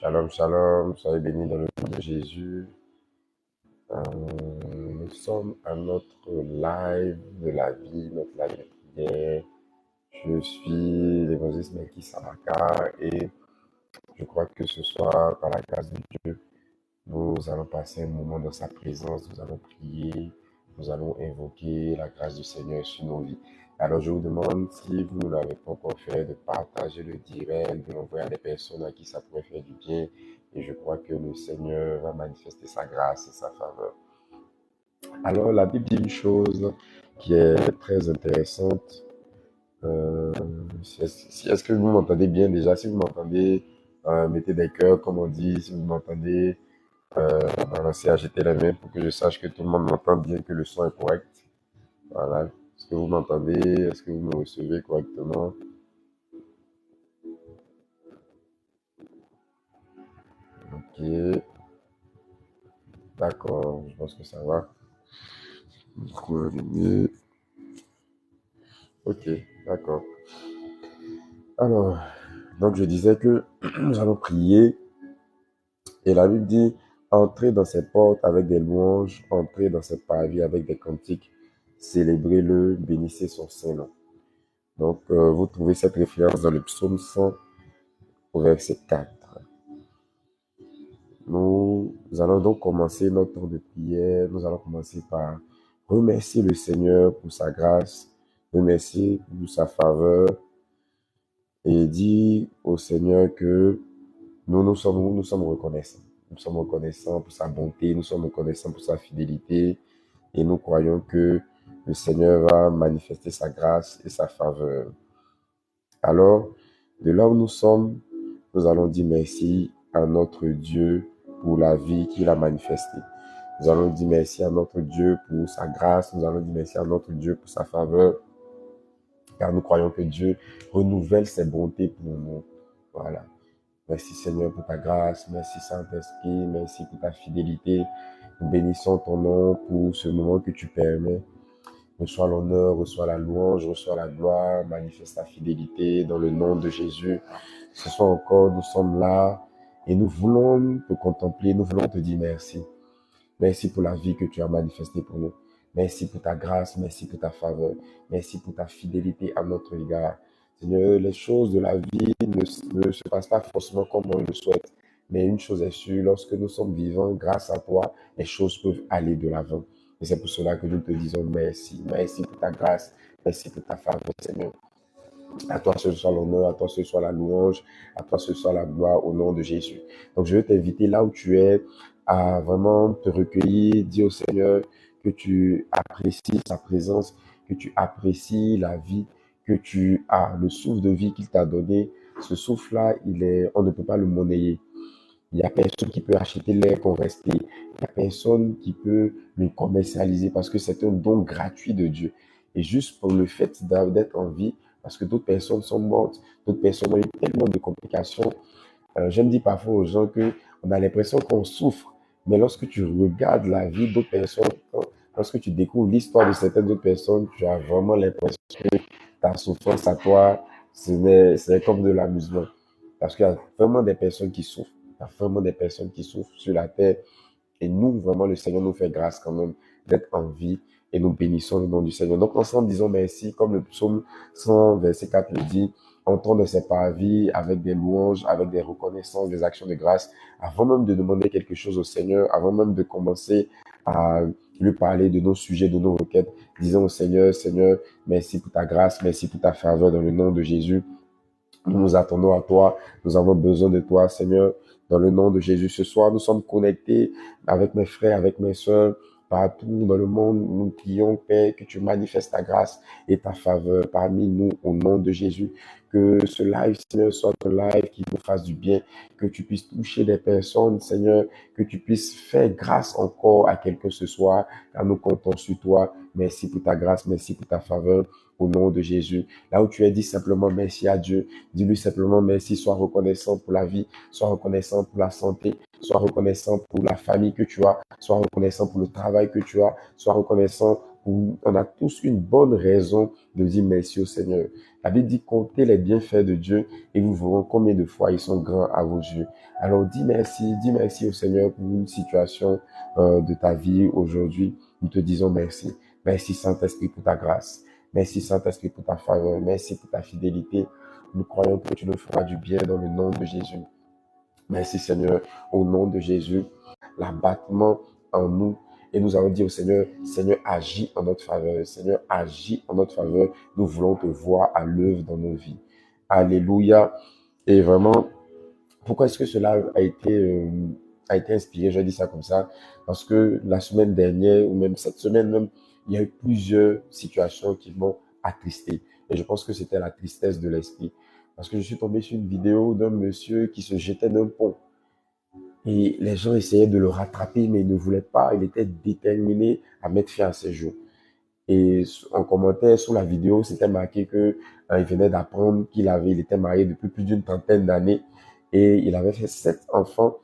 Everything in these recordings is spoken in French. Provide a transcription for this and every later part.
Shalom, shalom, soyez bénis dans le nom de Jésus. Nous sommes à notre live de la vie, notre live de prière. Je suis l'évangéliste Melki Saraka et je crois que ce soir, par la grâce de Dieu, nous allons passer un moment dans sa présence, nous allons prier, nous allons invoquer la grâce du Seigneur sur nos vies. Alors je vous demande, si vous ne l'avez pas encore fait, de partager le direct, de l'envoyer à des personnes à qui ça pourrait faire du bien. Et je crois que le Seigneur va manifester sa grâce et sa faveur. Alors la Bible dit une chose qui est très intéressante. Est-ce que vous m'entendez bien déjà? Si vous m'entendez, mettez des cœurs, comme on dit. Si vous m'entendez, balancez, agitez les mains pour que je sache que tout le monde m'entend bien, que le son est correct. Voilà. Est-ce que vous m'entendez? Est-ce que vous me recevez correctement? Ok. D'accord. Je pense que ça va. Ok. D'accord. Alors, donc je disais que nous allons prier. Et la Bible dit, entrez dans ses portes avec des louanges, entrez dans ses parvis avec des cantiques, célébrez-le, bénissez son saint nom. Donc, vous trouvez cette référence dans le psaume 100 au verset 4. Nous allons donc commencer notre temps de prière. Nous allons commencer par remercier le Seigneur pour sa grâce, remercier pour sa faveur et dire au Seigneur que nous sommes reconnaissants. Nous sommes reconnaissants pour sa bonté, nous sommes reconnaissants pour sa fidélité et nous croyons que le Seigneur va manifester sa grâce et sa faveur. Alors, de là où nous sommes, nous allons dire merci à notre Dieu pour la vie qu'il a manifestée. Nous allons dire merci à notre Dieu pour sa grâce, nous allons dire merci à notre Dieu pour sa faveur, car nous croyons que Dieu renouvelle ses bontés pour nous. Voilà. Merci Seigneur pour ta grâce, merci Saint-Esprit, merci pour ta fidélité. Nous bénissons ton nom pour ce moment que tu permets. Reçois l'honneur, reçois la louange, reçois la gloire, manifeste ta fidélité dans le nom de Jésus. Ce soir encore, nous sommes là et nous voulons te contempler, nous voulons te dire merci. Merci pour la vie que tu as manifestée pour nous. Merci pour ta grâce, merci pour ta faveur, merci pour ta fidélité à notre égard. Seigneur, les choses de la vie ne se passent pas forcément comme on le souhaite. Mais une chose est sûre, lorsque nous sommes vivants, grâce à toi, les choses peuvent aller de l'avant. Et c'est pour cela que nous te disons merci. Merci pour ta grâce, merci pour ta faveur, Seigneur. À toi ce soit l'honneur, à toi ce soit la louange, à toi ce soit la gloire au nom de Jésus. Donc je veux t'inviter là où tu es à vraiment te recueillir, dire au Seigneur que tu apprécies sa présence, que tu apprécies la vie, que tu as le souffle de vie qu'il t'a donné. Ce souffle-là, on ne peut pas le monnayer. Il n'y a personne qui peut acheter l'air qu'on respire. Il n'y a personne qui peut le commercialiser parce que c'est un don gratuit de Dieu. Et juste pour le fait d'être en vie, parce que d'autres personnes sont mortes, d'autres personnes ont eu tellement de complications. Je me dis parfois aux gens que on a l'impression qu'on souffre, mais lorsque tu regardes la vie d'autres personnes, lorsque tu découvres l'histoire de certaines autres personnes, tu as vraiment l'impression que ta souffrance à toi, c'est comme de l'amusement. Parce qu'il y a vraiment des personnes qui souffrent. Il y a vraiment des personnes qui souffrent sur la terre. Et nous, vraiment, le Seigneur nous fait grâce quand même d'être en vie et nous bénissons le nom du Seigneur. Donc, ensemble, disons merci, comme le psaume 100, verset 4 le dit, entrons dans ses parvis avec des louanges, avec des reconnaissances, des actions de grâce, avant même de demander quelque chose au Seigneur, avant même de commencer à lui parler de nos sujets, de nos requêtes. Disons au Seigneur, Seigneur, merci pour ta grâce, merci pour ta faveur dans le nom de Jésus. Nous nous attendons à toi. Nous avons besoin de toi, Seigneur, dans le nom de Jésus. Ce soir, nous sommes connectés avec mes frères, avec mes sœurs, partout dans le monde. Nous prions, Père, que tu manifestes ta grâce et ta faveur parmi nous au nom de Jésus. Que ce live, Seigneur, soit un live qui nous fasse du bien, que tu puisses toucher des personnes, Seigneur, que tu puisses faire grâce encore à quelqu'un ce soir, car nous comptons sur toi. Merci pour ta grâce, merci pour ta faveur au nom de Jésus. Là où tu es, dis simplement merci à Dieu. Dis-lui simplement merci, sois reconnaissant pour la vie, sois reconnaissant pour la santé, sois reconnaissant pour la famille que tu as, sois reconnaissant pour le travail que tu as, sois reconnaissant où on a tous une bonne raison de dire merci au Seigneur. La Bible dit comptez les bienfaits de Dieu et vous verrez combien de fois ils sont grands à vos yeux. Alors dis merci au Seigneur pour une situation de ta vie aujourd'hui. Nous te disons merci. Merci Saint-Esprit pour ta grâce. Merci Saint-Esprit pour ta faveur. Merci pour ta fidélité. Nous croyons que tu nous feras du bien dans le nom de Jésus. Merci Seigneur, au nom de Jésus, l'abattement en nous. Et nous allons dire au Seigneur, Seigneur, agis en notre faveur. Seigneur, agis en notre faveur. Nous voulons te voir à l'œuvre dans nos vies. Alléluia. Et vraiment, pourquoi est-ce que cela a été inspiré? Je dis ça comme ça. Parce que la semaine dernière, ou même cette semaine même, il y a eu plusieurs situations qui m'ont attristé. Et je pense que c'était la tristesse de l'esprit. Parce que je suis tombé sur une vidéo d'un monsieur qui se jetait d'un pont. Et les gens essayaient de le rattraper, mais il ne voulait pas. Il était déterminé à mettre fin à ses jours. Et en commentaire sous la vidéo, c'était marqué que il venait d'apprendre il était marié depuis plus d'une trentaine d'années et il avait fait 7 enfants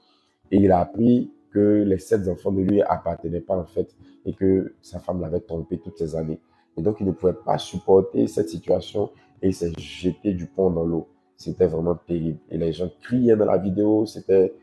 et il a appris que les 7 enfants ne lui appartenaient pas en fait et que sa femme l'avait trompé toutes ces années. Et donc il ne pouvait pas supporter cette situation et il s'est jeté du pont dans l'eau. C'était vraiment terrible. Et les gens criaient dans la vidéo, c'était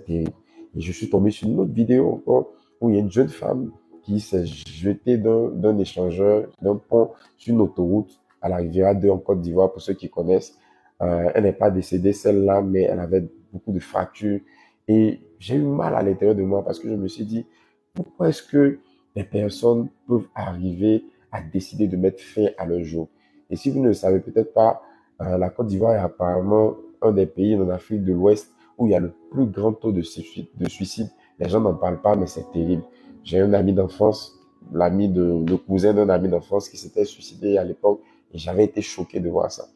terrible. Et je suis tombé sur une autre vidéo encore où il y a une jeune femme qui s'est jetée d'un échangeur, d'un pont sur une autoroute à la Riviera 2 en Côte d'Ivoire, pour ceux qui connaissent. Elle n'est pas décédée, celle-là, mais elle avait beaucoup de fractures. Et j'ai eu mal à l'intérieur de moi parce que je me suis dit, pourquoi est-ce que les personnes peuvent arriver à décider de mettre fin à leur jour? Et si vous ne le savez peut-être pas, la Côte d'Ivoire est apparemment un des pays en Afrique de l'Ouest où il y a le plus grand taux de suicide. Les gens n'en parlent pas, mais c'est terrible. J'ai un ami d'enfance, le cousin d'un ami d'enfance qui s'était suicidé à l'époque et j'avais été choqué de voir ça.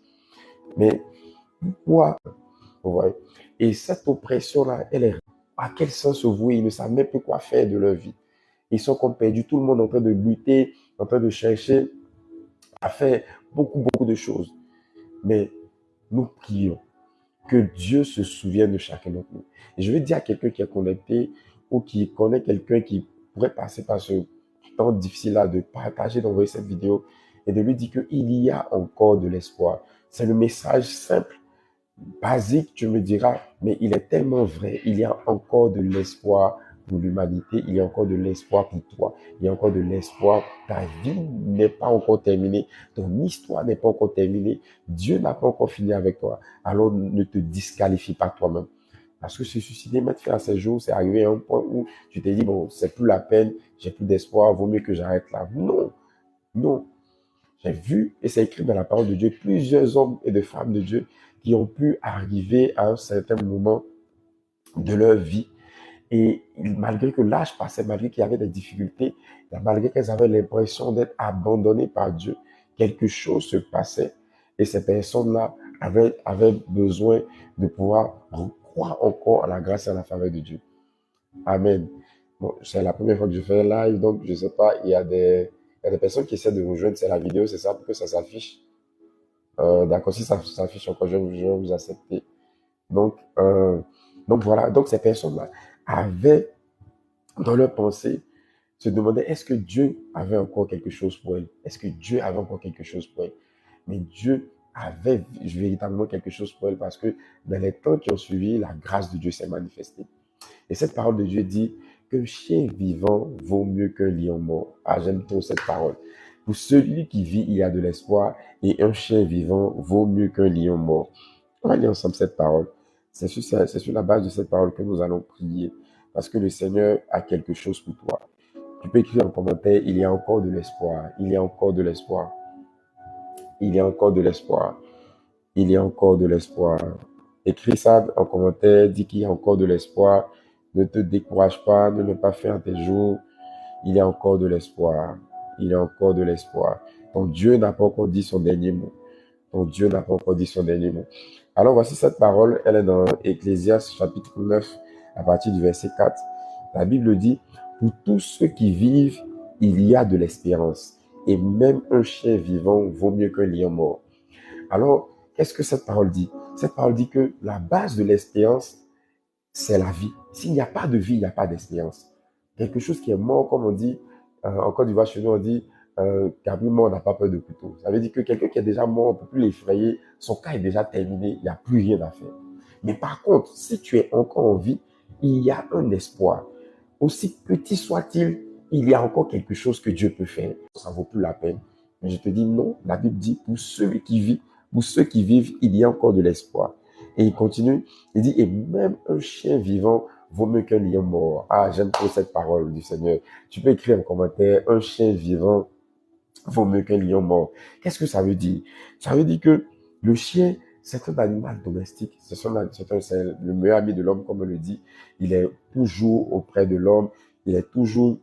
Mais pourquoi? Vous voyez? Et cette oppression-là, elle est à quel sens se vouer? Ils ne savent même plus quoi faire de leur vie. Ils sont comme perdus, tout le monde est en train de lutter, en train de chercher à faire beaucoup de choses. Mais nous prions que Dieu se souvienne de chacun d'entre nous. Et je vais dire à quelqu'un qui est connecté ou qui connaît quelqu'un qui pourrait passer par ce temps difficile-là, de partager, d'envoyer cette vidéo et de lui dire qu'il y a encore de l'espoir. C'est le message simple, basique, tu me diras, mais il est tellement vrai. Il y a encore de l'espoir pour l'humanité, il y a encore de l'espoir pour toi, il y a encore de l'espoir. Ta vie n'est pas encore terminée, ton histoire n'est pas encore terminée, Dieu n'a pas encore fini avec toi. Alors ne te disqualifie pas toi-même. Parce que se suicider, mettre fin à ses jours, c'est arrivé à un point où tu t'es dit, bon, c'est plus la peine, j'ai plus d'espoir, vaut mieux que j'arrête là. Non, non. J'ai vu, et c'est écrit dans la parole de Dieu, plusieurs hommes et de femmes de Dieu qui ont pu arriver à un certain moment de leur vie. Et malgré que l'âge passait, malgré qu'il y avait des difficultés, malgré qu'elles avaient l'impression d'être abandonnées par Dieu, quelque chose se passait. Et ces personnes-là avaient besoin de pouvoir croire encore à la grâce et à la faveur de Dieu. Amen. Bon, c'est la première fois que je fais un live, donc je ne sais pas, il y a des personnes qui essaient de vous joindre, c'est la vidéo, c'est ça, pour que ça s'affiche. D'accord, si ça s'affiche encore, je vais vous accepter. Donc voilà, donc ces personnes-là avaient dans leur pensée, se demandaient est-ce que Dieu avait encore quelque chose pour elles? Est-ce que Dieu avait encore quelque chose pour elles? Mais Dieu avait véritablement quelque chose pour elles parce que dans les temps qui ont suivi, la grâce de Dieu s'est manifestée. Et cette parole de Dieu dit qu'un chien vivant vaut mieux qu'un lion mort. Ah, j'aime trop cette parole. Pour celui qui vit, il y a de l'espoir et un chien vivant vaut mieux qu'un lion mort. On va lire ensemble cette parole. C'est sur la base de cette parole que nous allons prier parce que le Seigneur a quelque chose pour toi. Tu peux écrire en commentaire, il y a encore de l'espoir, il y a encore de l'espoir, il y a encore de l'espoir, il y a encore de l'espoir. Écris ça en commentaire, dis qu'il y a encore de l'espoir. Ne te décourage pas, ne mets pas fin à tes jours. Il y a encore de l'espoir. Il y a encore de l'espoir. Ton Dieu n'a pas encore dit son dernier mot. Ton Dieu n'a pas encore dit son dernier mot. Alors voici cette parole, elle est dans Ecclésiaste chapitre 9, à partir du verset 4. La Bible dit, pour tous ceux qui vivent, il y a de l'espérance. Et même un chien vivant vaut mieux qu'un lion mort. Alors, qu'est-ce que cette parole dit? Cette parole dit que la base de l'espérance, c'est la vie. S'il n'y a pas de vie, il n'y a pas d'espérance. Quelque chose qui est mort, comme on dit, En Côte d'Ivoire, chez nous, on dit qu'après mort, on n'a pas peur de couteau. Ça veut dire que quelqu'un qui est déjà mort, on ne peut plus l'effrayer. Son cas est déjà terminé. Il n'y a plus rien à faire. Mais par contre, si tu es encore en vie, il y a un espoir. Aussi petit soit-il, il y a encore quelque chose que Dieu peut faire. Ça ne vaut plus la peine. Mais je te dis non, la Bible dit pour ceux qui vivent, il y a encore de l'espoir. Et il continue, il dit, et même un chien vivant vaut mieux qu'un lion mort. Ah, j'aime trop cette parole du Seigneur. Tu peux écrire en commentaire, un chien vivant vaut mieux qu'un lion mort. Qu'est-ce que ça veut dire? Ça veut dire que le chien, c'est un animal domestique. C'est le meilleur ami de l'homme, comme on le dit. Il est toujours auprès de l'homme. Il est toujours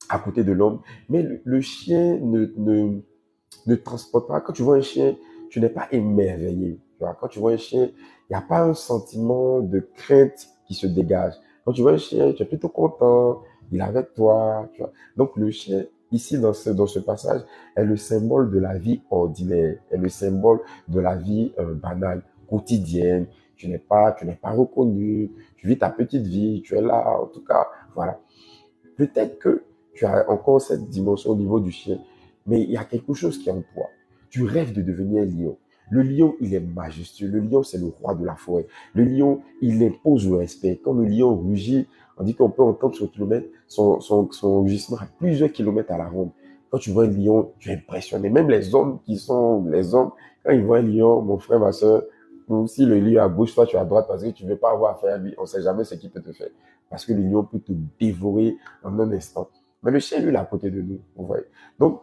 à côté de l'homme. Mais le chien ne transporte pas. Quand tu vois un chien, tu n'es pas émerveillé. Tu vois, quand tu vois un chien, il n'y a pas un sentiment de crainte qui se dégage. Quand tu vois un chien, tu es plutôt content, il est avec toi. Tu vois. Donc le chien, ici dans ce passage, est le symbole de la vie ordinaire, est le symbole de la vie banale, quotidienne. Tu n'es pas reconnu, tu vis ta petite vie, tu es là, en tout cas, voilà. Peut-être que tu as encore cette dimension au niveau du chien, mais il y a quelque chose qui est en toi. Tu rêves de devenir un lion. Le lion, il est majestueux. Le lion, c'est le roi de la forêt. Le lion, il impose le respect. Quand le lion rugit, on dit qu'on peut entendre son rugissement à plusieurs kilomètres à la ronde. Quand tu vois un lion, tu es impressionné. Même les hommes quand ils voient un lion, mon frère, ma soeur, si le lion est à gauche, toi tu es à droite parce que tu ne veux pas avoir affaire à lui, on ne sait jamais ce qu'il peut te faire. Parce que le lion peut te dévorer en un instant. Mais le chien, lui, il est à côté de nous, vous voyez. Donc,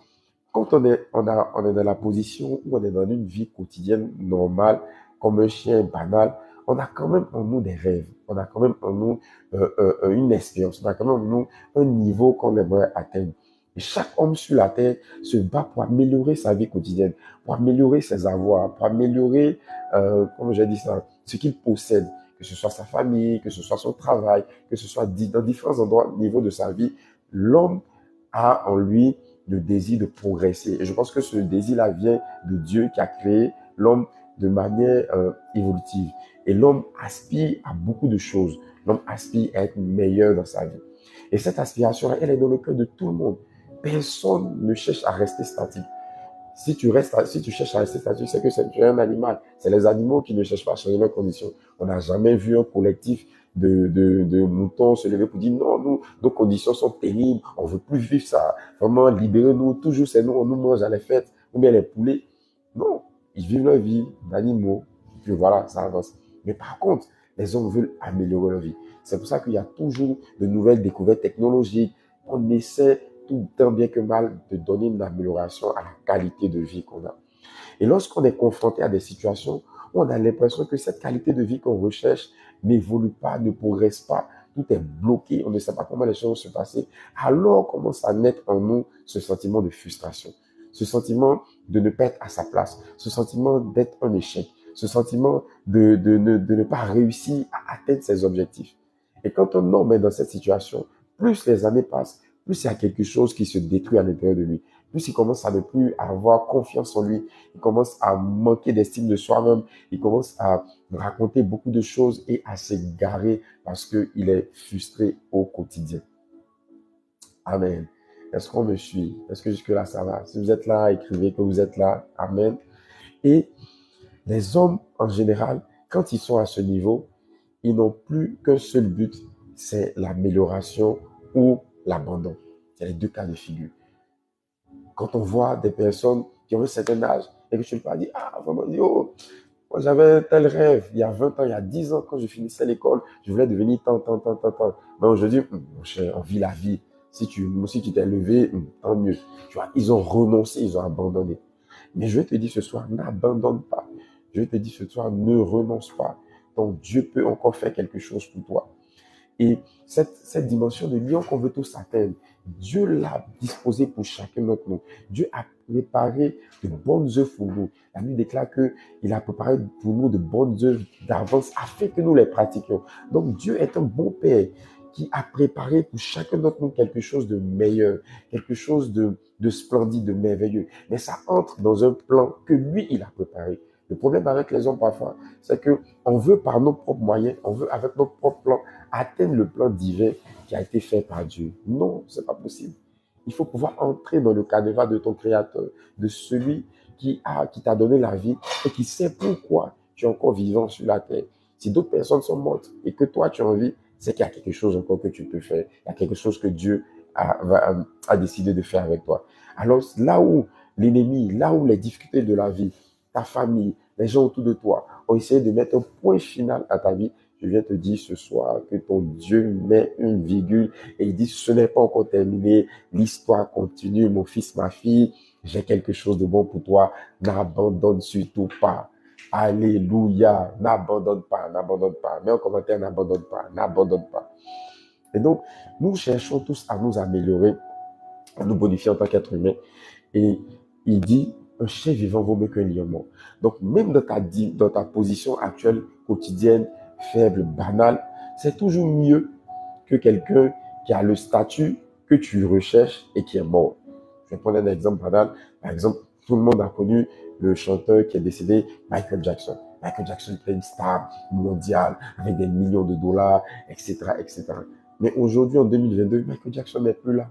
quand on est dans la position où on est dans une vie quotidienne normale, comme un chien banal, on a quand même en nous des rêves, on a quand même en nous une expérience, on a quand même en nous un niveau qu'on aimerait atteindre. Et chaque homme sur la terre se bat pour améliorer sa vie quotidienne, pour améliorer ses avoirs, pour améliorer, comme j'ai dit ça, ce qu'il possède, que ce soit sa famille, que ce soit son travail, que ce soit dans différents endroits, niveaux de sa vie. L'homme a en lui le désir de progresser. Et je pense que ce désir-là vient de Dieu qui a créé l'homme de manière évolutive. Et l'homme aspire à beaucoup de choses. L'homme aspire à être meilleur dans sa vie. Et cette aspiration-là, elle est dans le cœur de tout le monde. Personne ne cherche à rester statique. Si tu cherches à rester statique, c'est que tu es un animal. C'est les animaux qui ne cherchent pas à changer leurs conditions. On n'a jamais vu un collectif de moutons se lever pour dire non, nous, nos conditions sont terribles, on veut plus vivre ça. Vraiment, libérez-nous. Toujours, c'est nous, on nous mange à la fête, ou bien les poulets. Non, ils vivent leur vie d'animaux. Puis voilà, ça avance. Mais par contre, les hommes veulent améliorer leur vie. C'est pour ça qu'il y a toujours de nouvelles découvertes technologiques. On essaie tout tant bien que mal de donner une amélioration à la qualité de vie qu'on a. Et lorsqu'on est confronté à des situations où on a l'impression que cette qualité de vie qu'on recherche n'évolue pas, ne progresse pas, tout est bloqué, on ne sait pas comment les choses vont se passer, alors commence à naître en nous ce sentiment de frustration, ce sentiment de ne pas être à sa place, ce sentiment d'être un échec, ce sentiment de ne pas réussir à atteindre ses objectifs. Et quand un homme est dans cette situation, plus les années passent, plus il y a quelque chose qui se détruit à l'intérieur de lui, plus il commence à ne plus avoir confiance en lui, il commence à manquer d'estime de soi-même, il commence à raconter beaucoup de choses et à s'égarer parce qu'il est frustré au quotidien. Amen. Est-ce qu'on me suit? Est-ce que jusque-là ça va? Si vous êtes là, écrivez que vous êtes là. Amen. Et les hommes, en général, quand ils sont à ce niveau, ils n'ont plus qu'un seul but, c'est l'amélioration ou l'abandon. C'est les deux cas de figure. Quand on voit des personnes qui ont un certain âge et que tu leur dis, ah, vraiment, oh, moi j'avais un tel rêve il y a 20 ans, il y a 10 ans, quand je finissais l'école, je voulais devenir tant. Mais aujourd'hui, mon cher, on vit la vie. Si tu t'es levé, tant mieux. Tu vois, ils ont renoncé, ils ont abandonné. Mais je vais te dire ce soir, n'abandonne pas. Je vais te dire ce soir, ne renonce pas. Donc Dieu peut encore faire quelque chose pour toi. Et cette dimension de lion qu'on veut tous atteindre, Dieu l'a disposé pour chacun d'entre nous. Dieu a préparé de bonnes œuvres pour nous. La Bible déclare qu'il a préparé pour nous de bonnes œuvres d'avance afin que nous les pratiquions. Donc Dieu est un bon Père qui a préparé pour chacun d'entre nous quelque chose de meilleur, quelque chose de splendide, de merveilleux. Mais ça entre dans un plan que lui, il a préparé. Le problème avec les hommes parfois, c'est que on veut par nos propres moyens, on veut avec nos propres plans atteindre le plan divin qui a été fait par Dieu. Non, c'est pas possible. Il faut pouvoir entrer dans le canevas de ton Créateur, de celui qui t'a donné la vie et qui sait pourquoi tu es encore vivant sur la terre. Si d'autres personnes sont mortes et que toi tu as envie, c'est qu'il y a quelque chose encore que tu peux faire. Il y a quelque chose que Dieu a décidé de faire avec toi. Alors là où l'ennemi, là où les difficultés de la vie, ta famille, les gens autour de toi ont essayé de mettre un point final à ta vie, je viens te dire ce soir que ton Dieu met une virgule et il dit ce n'est pas encore terminé, l'histoire continue, mon fils, ma fille, j'ai quelque chose de bon pour toi, n'abandonne surtout pas. Alléluia, n'abandonne pas, n'abandonne pas. Mets en commentaire, n'abandonne pas, n'abandonne pas. Et donc, nous cherchons tous à nous améliorer, à nous bonifier en tant qu'être humain. Et il dit, un chien vivant vaut mieux qu'un lion mort. Donc, même dans ta position actuelle, quotidienne, faible, banale, c'est toujours mieux que quelqu'un qui a le statut que tu recherches et qui est mort. Je vais prendre un exemple banal. Par exemple, tout le monde a connu le chanteur qui est décédé, Michael Jackson. Michael Jackson était une star mondiale avec des millions de dollars, etc., etc. Mais aujourd'hui, en 2022, Michael Jackson n'est plus là.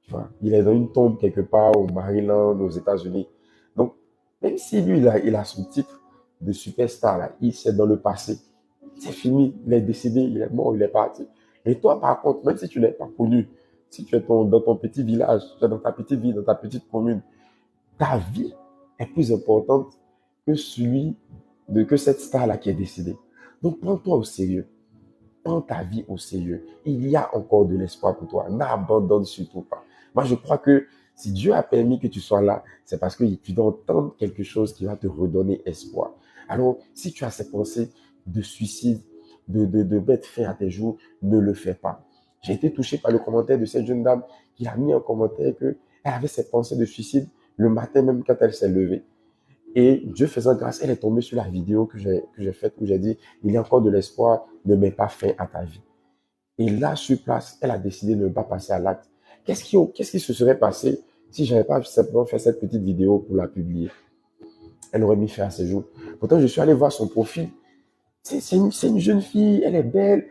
Tu vois, il est dans une tombe quelque part au Maryland, aux États-Unis. Donc, même si lui, il a son titre de superstar, là, c'est dans le passé. C'est fini, il est décédé, il est mort, il est parti. Et toi, par contre, même si tu n'es pas connu, si tu es dans ton petit village, tu es dans ta petite ville, dans ta petite commune, ta vie est plus importante que que cette star-là qui est décédée. Donc, prends-toi au sérieux. Prends ta vie au sérieux. Il y a encore de l'espoir pour toi. N'abandonne surtout pas. Moi, je crois que si Dieu a permis que tu sois là, c'est parce que tu dois entendre quelque chose qui va te redonner espoir. Alors, si tu as ces pensées de suicide, de mettre fin à tes jours, ne le fais pas. J'ai été touché par le commentaire de cette jeune dame qui a mis en commentaire qu'elle avait ses pensées de suicide le matin même quand elle s'est levée. Et Dieu faisant grâce, elle est tombée sur la vidéo que j'ai faite où j'ai dit, il y a encore de l'espoir, ne mets pas fin à ta vie. Et là, sur place, elle a décidé de ne pas passer à l'acte. Qu'est-ce qui se serait passé si je n'avais pas simplement fait cette petite vidéo pour la publier? Elle aurait mis fin à ses jours. Pourtant, je suis allé voir son profil. C'est une jeune fille, elle est belle,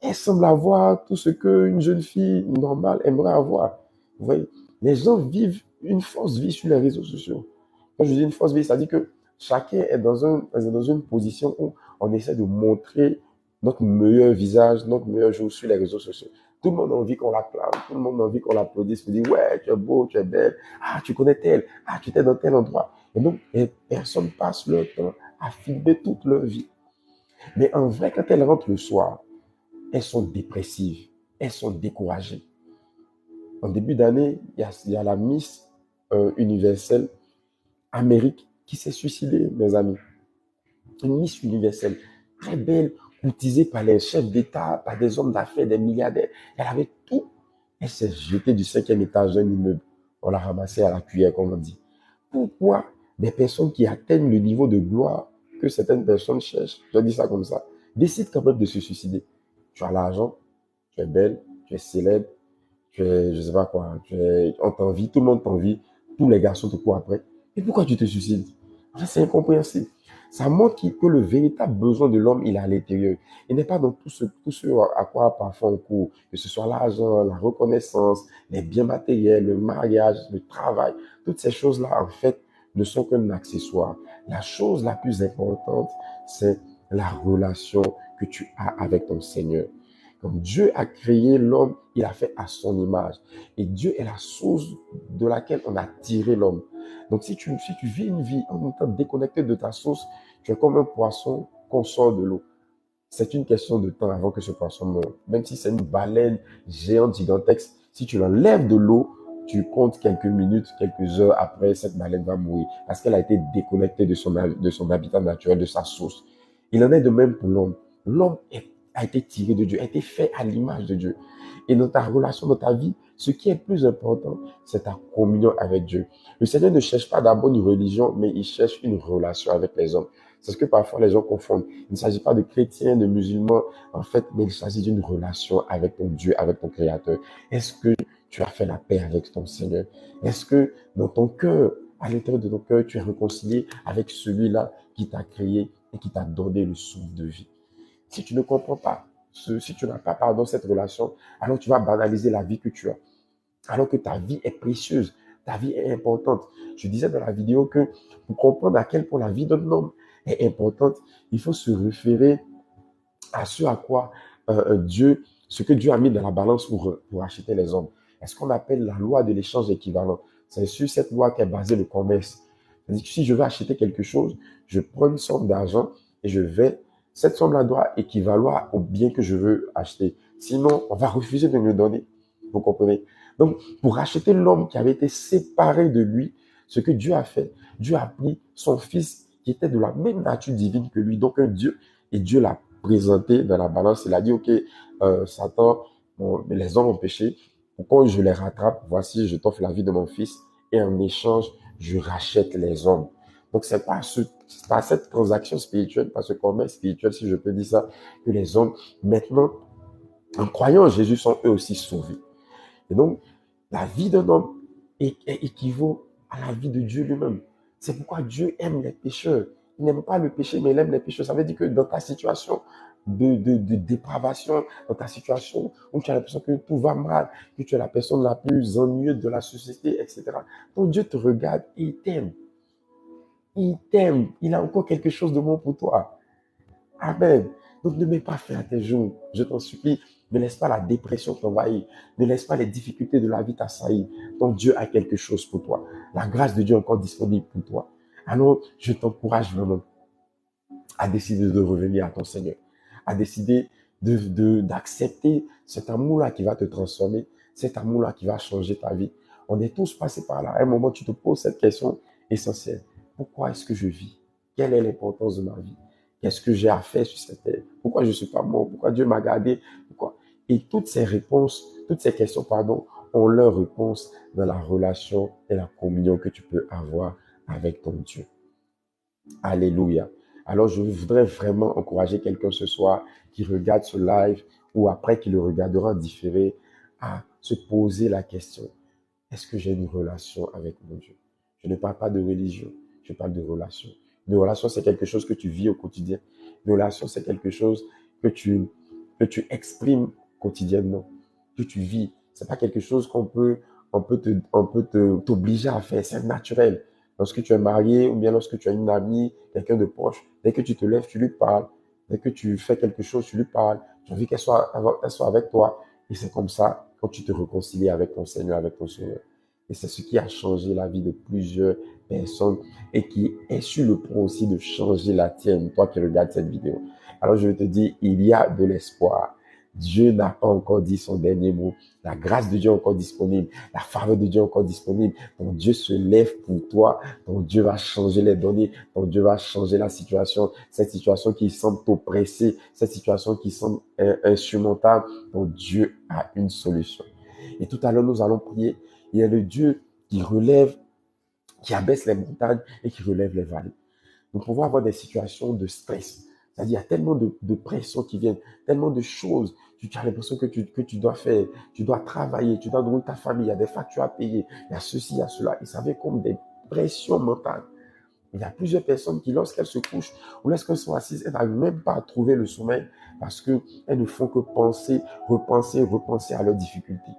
elle semble avoir tout ce qu'une jeune fille normale aimerait avoir. Vous voyez, les gens vivent une fausse vie sur les réseaux sociaux. Quand je dis une fausse vie, ça dit que chacun est dans une position où on essaie de montrer notre meilleur visage, notre meilleur jour sur les réseaux sociaux. Tout le monde a envie qu'on l'acclame, tout le monde a envie qu'on l'applaudisse, pour dire ouais, tu es beau, tu es belle, ah, tu connais tel, ah, tu étais dans tel endroit. Et donc, les personnes passent leur temps à filmer toute leur vie. Mais en vrai, quand elles rentrent le soir, elles sont dépressives, elles sont découragées. En début d'année, il y a la Miss universelle Amérique qui s'est suicidée, mes amis. Une Miss universelle, très belle, courtisée par les chefs d'État, par des hommes d'affaires, des milliardaires. Elle avait tout. Elle s'est jetée du 5e étage d'un immeuble. On l'a ramassée à la cuillère, comme on dit. Pourquoi des personnes qui atteignent le niveau de gloire que certaines personnes cherchent, je dis ça comme ça, décident quand même de se suicider? Tu as l'argent, tu es belle, tu es célèbre, tu es, je sais pas quoi, on t'envie, tout le monde t'envie, tous les garçons te courent après. Et pourquoi tu te suicides? C'est incompréhensible. Ça montre que le véritable besoin de l'homme, il est à l'intérieur. Il n'est pas dans tout ce à quoi parfois on court, que ce soit l'argent, la reconnaissance, les biens matériels, le mariage, le travail. Toutes ces choses-là, en fait, ne sont qu'un accessoire. La chose la plus importante, c'est la relation que tu as avec ton Seigneur. Comme Dieu a créé l'homme, il a fait à son image. Et Dieu est la source de laquelle on a tiré l'homme. Donc si tu vis une vie en étant déconnecté de ta source, tu es comme un poisson qu'on sort de l'eau. C'est une question de temps avant que ce poisson meure. Même si c'est une baleine géante, gigantesque, si tu l'enlèves de l'eau, tu comptes quelques minutes, quelques heures après, cette baleine va mourir parce qu'elle a été déconnectée de son habitat naturel, de sa source. Il en est de même pour l'homme. L'homme a été tiré de Dieu, a été fait à l'image de Dieu. Et dans ta relation, dans ta vie, ce qui est plus important, c'est ta communion avec Dieu. Le Seigneur ne cherche pas d'abord une religion, mais il cherche une relation avec les hommes. C'est ce que parfois les gens confondent. Il ne s'agit pas de chrétiens, de musulmans, en fait, mais il s'agit d'une relation avec ton Dieu, avec ton Créateur. Est-ce que tu as fait la paix avec ton Seigneur? Est-ce que dans ton cœur, à l'intérieur de ton cœur, tu es réconcilié avec celui-là qui t'a créé et qui t'a donné le souffle de vie? Si tu ne comprends pas, si tu n'as pas pardon cette relation, alors tu vas banaliser la vie que tu as. alors que ta vie est précieuse, ta vie est importante. Je disais dans la vidéo que pour comprendre à quel point la vie d'un homme est importante, il faut se référer à ce à quoi ce que Dieu a mis dans la balance pour acheter les hommes. C'est ce qu'on appelle la loi de l'échange équivalent. C'est sur cette loi qu'est basé le commerce. C'est-à-dire que si je veux acheter quelque chose, je prends une somme d'argent et cette somme-là doit équivaloir au bien que je veux acheter. Sinon, on va refuser de me le donner. Vous comprenez? Donc, pour acheter l'homme qui avait été séparé de lui, ce que Dieu a fait, Dieu a pris son fils qui était de la même nature divine que lui, donc un Dieu, et Dieu l'a présenté dans la balance. Il a dit, OK, Satan, bon, les hommes ont péché. Pourquoi je les rattrape? Voici, je t'offre la vie de mon fils et en échange, je rachète les hommes. Donc, c'est pas cette transaction spirituelle, pas ce commerce spirituel, si je peux dire ça, que les hommes, maintenant, en croyant en Jésus, sont eux aussi sauvés. Et donc, la vie d'un homme équivaut à la vie de Dieu lui-même. C'est pourquoi Dieu aime les pécheurs. Il n'aime pas le péché, mais il aime les pécheurs. Ça veut dire que dans ta situation de dépravation, dans ta situation où tu as l'impression que tout va mal, que tu es la personne la plus ennuyeuse de la société, etc. Donc Dieu te regarde et il t'aime. Il t'aime. Il a encore quelque chose de bon pour toi. Amen. Donc ne mets pas fin à tes jours. Je t'en supplie. Ne laisse pas la dépression t'envahir. Ne laisse pas les difficultés de la vie t'assaillir. Ton Dieu a quelque chose pour toi. La grâce de Dieu est encore disponible pour toi. Alors, je t'encourage vraiment à décider de revenir à ton Seigneur. À décider d'accepter cet amour-là qui va te transformer. Cet amour-là qui va changer ta vie. On est tous passés par là. À un moment, tu te poses cette question essentielle. Pourquoi est-ce que je vis? Quelle est l'importance de ma vie? Qu'est-ce que j'ai à faire sur cette terre? Pourquoi je ne suis pas mort? Pourquoi Dieu m'a gardé? Pourquoi? Et toutes ces questions, ont leur réponse dans la relation et la communion que tu peux avoir avec ton Dieu. Alléluia. Alors, je voudrais vraiment encourager quelqu'un ce soir qui regarde ce live ou après qui le regardera en différé à se poser la question. Est-ce que j'ai une relation avec mon Dieu? Je ne parle pas de religion, je parle de relation. Une relation, c'est quelque chose que tu vis au quotidien. Une relation, c'est quelque chose que tu exprimes quotidiennement, que tu vis. C'est pas quelque chose on peut t'obliger à faire. C'est naturel. Lorsque tu es marié ou bien lorsque tu as une amie, quelqu'un de proche, dès que tu te lèves, tu lui parles. Dès que tu fais quelque chose, tu lui parles. Tu as envie qu'elle soit avec toi. Et c'est comme ça quand tu te réconcilies avec ton Seigneur, avec ton Sauveur. Et c'est ce qui a changé la vie de plusieurs personnes et qui est sur le point aussi de changer la tienne, toi qui regardes cette vidéo. Alors je vais te dire, il y a de l'espoir. Dieu n'a pas encore dit son dernier mot. La grâce de Dieu est encore disponible. La faveur de Dieu est encore disponible. Ton Dieu se lève pour toi. Ton Dieu va changer les données. Ton Dieu va changer la situation. Cette situation qui semble t'oppresser, cette situation qui semble insurmontable, ton Dieu a une solution. Et tout à l'heure, nous allons prier. Il y a le Dieu qui abaisse les montagnes et qui relève les vallées. Nous pouvons avoir des situations de stress. C'est-à-dire, il y a tellement de pression qui viennent, tellement de choses. Tu as l'impression que tu dois faire, tu dois travailler, tu dois nourrir ta famille, il y a des factures à payer, il y a ceci, il y a cela. Et ça vient comme des pressions mentales. Il y a plusieurs personnes qui, lorsqu'elles se couchent ou lorsqu'elles sont assises, elles n'arrivent même pas à trouver le sommeil parce qu'elles ne font que repenser à leurs difficultés.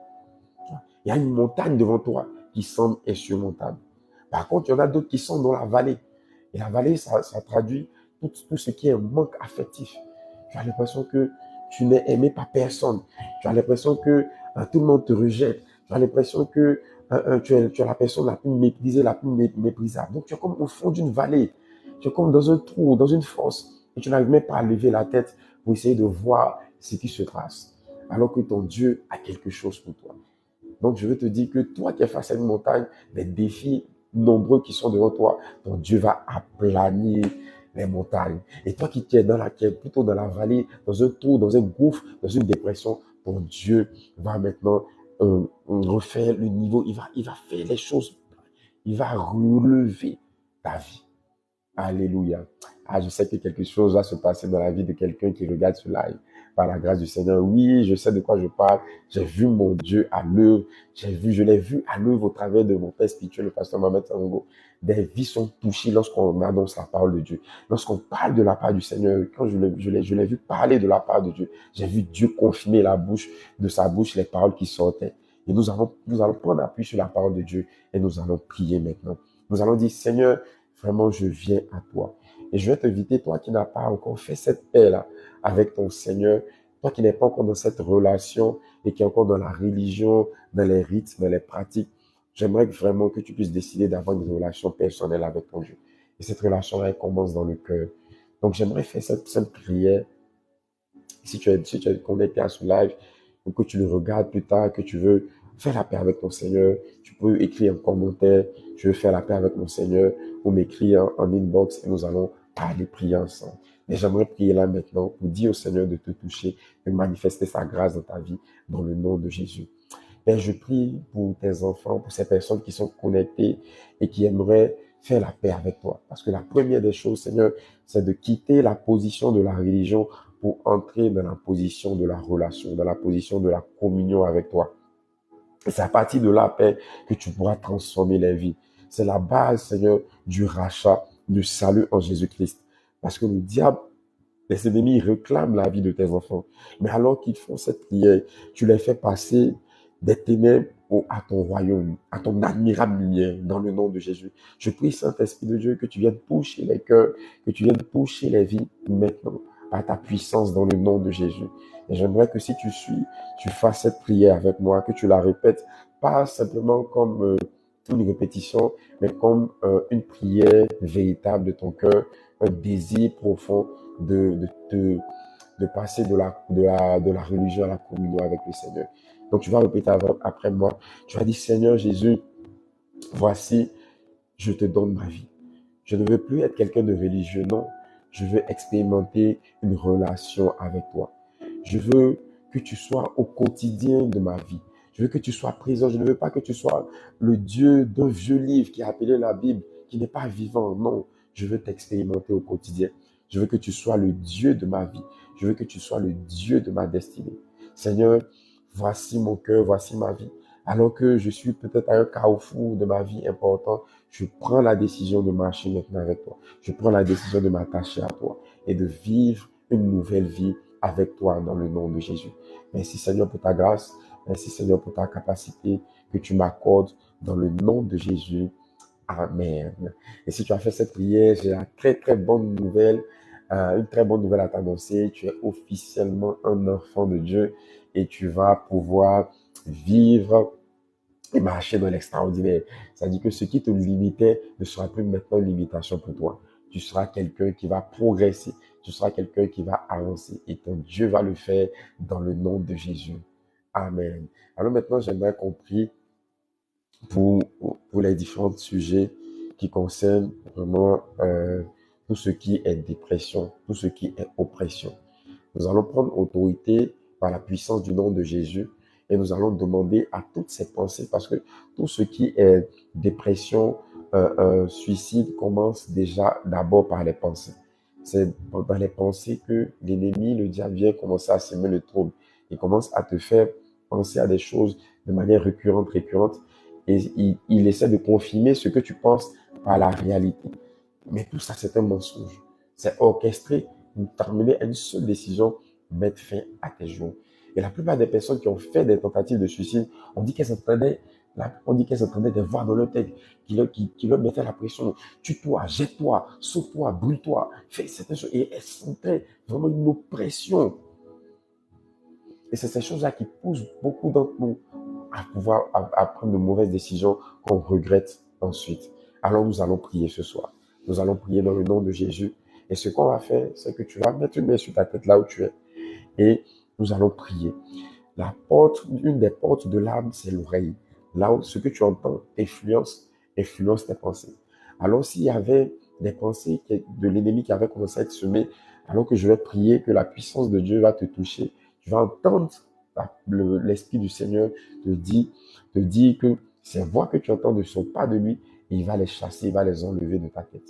Il y a une montagne devant toi qui semble insurmontable. Par contre, il y en a d'autres qui sont dans la vallée. Et la vallée, ça traduit tout ce qui est un manque affectif. Tu as l'impression que tu n'es aimé par personne. Tu as l'impression que tout le monde te rejette. Tu as l'impression que tu es la personne la plus méprisée, la plus méprisable. Donc, tu es comme au fond d'une vallée. Tu es comme dans un trou, dans une fosse. Et tu n'arrives même pas à lever la tête pour essayer de voir ce qui se passe. Alors que ton Dieu a quelque chose pour toi. Donc, je veux te dire que toi qui es face à une montagne, des défis nombreux qui sont devant toi, ton Dieu va aplanir les montagnes. Et toi qui es plutôt dans la vallée, dans un trou, dans un gouffre, dans une dépression, ton Dieu va maintenant refaire le niveau. Il va faire les choses. Il va relever ta vie. Alléluia. Ah, je sais que quelque chose va se passer dans la vie de quelqu'un qui regarde ce live. Par la grâce du Seigneur. Oui, je sais de quoi je parle. J'ai vu mon Dieu à l'œuvre. Je l'ai vu à l'œuvre au travers de mon père spirituel, le pasteur Mohamed Sango. Des vies sont touchées lorsqu'on annonce la parole de Dieu. Lorsqu'on parle de la part du Seigneur, quand je l'ai vu parler de la part de Dieu, j'ai vu Dieu confirmer de sa bouche les paroles qui sortaient. Et nous allons prendre appui sur la parole de Dieu et nous allons prier maintenant. Nous allons dire, Seigneur, vraiment, je viens à toi. Et je vais t'inviter, toi qui n'as pas encore fait cette paix-là avec ton Seigneur, toi qui n'es pas encore dans cette relation et qui est encore dans la religion, dans les rites, dans les pratiques, j'aimerais vraiment que tu puisses décider d'avoir une relation personnelle avec ton Dieu. Et cette relation-là, elle commence dans le cœur. Donc, j'aimerais faire cette prière. Si tu es connecté à ce live, ou que tu le regardes plus tard, que tu veux faire la paix avec ton Seigneur, tu peux écrire un commentaire, je veux faire la paix avec mon Seigneur, ou m'écrire en inbox et nous allons parler, prier ensemble. Mais j'aimerais prier là maintenant pour dire au Seigneur de te toucher, de manifester sa grâce dans ta vie, dans le nom de Jésus. Père, je prie pour tes enfants, pour ces personnes qui sont connectées et qui aimeraient faire la paix avec toi. Parce que la première des choses, Seigneur, c'est de quitter la position de la religion pour entrer dans la position de la relation, dans la position de la communion avec toi. Et c'est à partir de là, Père, que tu pourras transformer les vies. C'est la base, Seigneur, du rachat, du salut en Jésus-Christ. Parce que le diable, les ennemis réclament la vie de tes enfants. Mais alors qu'ils font cette prière, tu les fais passer des ténèbres à ton royaume, à ton admirable lumière, dans le nom de Jésus. Je prie, Saint-Esprit de Dieu, que tu viennes toucher les cœurs, que tu viennes toucher les vies maintenant, par ta puissance dans le nom de Jésus. Et j'aimerais que si tu suis, tu fasses cette prière avec moi, que tu la répètes, pas simplement comme une répétition, mais comme une prière véritable de ton cœur, un désir profond de passer de la religion à la communion avec le Seigneur. Donc tu vas répéter après moi. Tu vas dire, Seigneur Jésus, voici, je te donne ma vie. Je ne veux plus être quelqu'un de religieux, non. Je veux expérimenter une relation avec toi. Je veux que tu sois au quotidien de ma vie. Je veux que tu sois présent. Je ne veux pas que tu sois le Dieu d'un vieux livre qui est appelé la Bible, qui n'est pas vivant. Non, je veux t'expérimenter au quotidien. Je veux que tu sois le Dieu de ma vie. Je veux que tu sois le Dieu de ma destinée. Seigneur, voici mon cœur, voici ma vie. Alors que je suis peut-être à un carrefour de ma vie important, je prends la décision de marcher maintenant avec toi. Je prends la décision de m'attacher à toi et de vivre une nouvelle vie avec toi dans le nom de Jésus. Merci Seigneur pour ta grâce. Merci Seigneur pour ta capacité que tu m'accordes dans le nom de Jésus. Amen. Et si tu as fait cette prière, j'ai la très bonne nouvelle, une très bonne nouvelle à t'annoncer. Tu es officiellement un enfant de Dieu et tu vas pouvoir vivre et marcher dans l'extraordinaire. C'est-à-dire que ce qui te limitait ne sera plus maintenant une limitation pour toi. Tu seras quelqu'un qui va progresser. Tu seras quelqu'un qui va avancer. Et ton Dieu va le faire dans le nom de Jésus. Amen. Alors maintenant, j'aimerais qu'on prie pour les différents sujets qui concernent vraiment tout ce qui est dépression, tout ce qui est oppression. Nous allons prendre autorité par la puissance du nom de Jésus et nous allons demander à toutes ces pensées, parce que tout ce qui est dépression, suicide commence déjà d'abord par les pensées. C'est dans les pensées que l'ennemi, le diable, vient commencer à semer le trouble. Il commence à te faire penser à des choses de manière récurrente, et il essaie de confirmer ce que tu penses par la réalité. Mais tout ça, c'est un mensonge. C'est orchestré pour t'amener à une seule décision, mettre fin à tes jours. Et la plupart des personnes qui ont fait des tentatives de suicide, on dit qu'elles s'entraînaient de voir dans leur tête, qui leur mettaient la pression. Tue-toi, jette-toi, saute-toi, brûle-toi, fais certaines choses. Et elles sentaient vraiment une oppression. Et c'est ces choses-là qui poussent beaucoup d'entre nous à prendre de mauvaises décisions qu'on regrette ensuite. Alors nous allons prier ce soir. Nous allons prier dans le nom de Jésus. Et ce qu'on va faire, c'est que tu vas mettre une main sur ta tête là où tu es. Et nous allons prier. Une des portes de l'âme, c'est l'oreille. Là où ce que tu entends influence tes pensées. Alors s'il y avait des pensées de l'ennemi qui avaient commencé à être semées, alors que je vais prier que la puissance de Dieu va te toucher, tu vas entendre l'Esprit du Seigneur te dire que ces voix que tu entends ne sont pas de lui, et il va les chasser, il va les enlever de ta tête.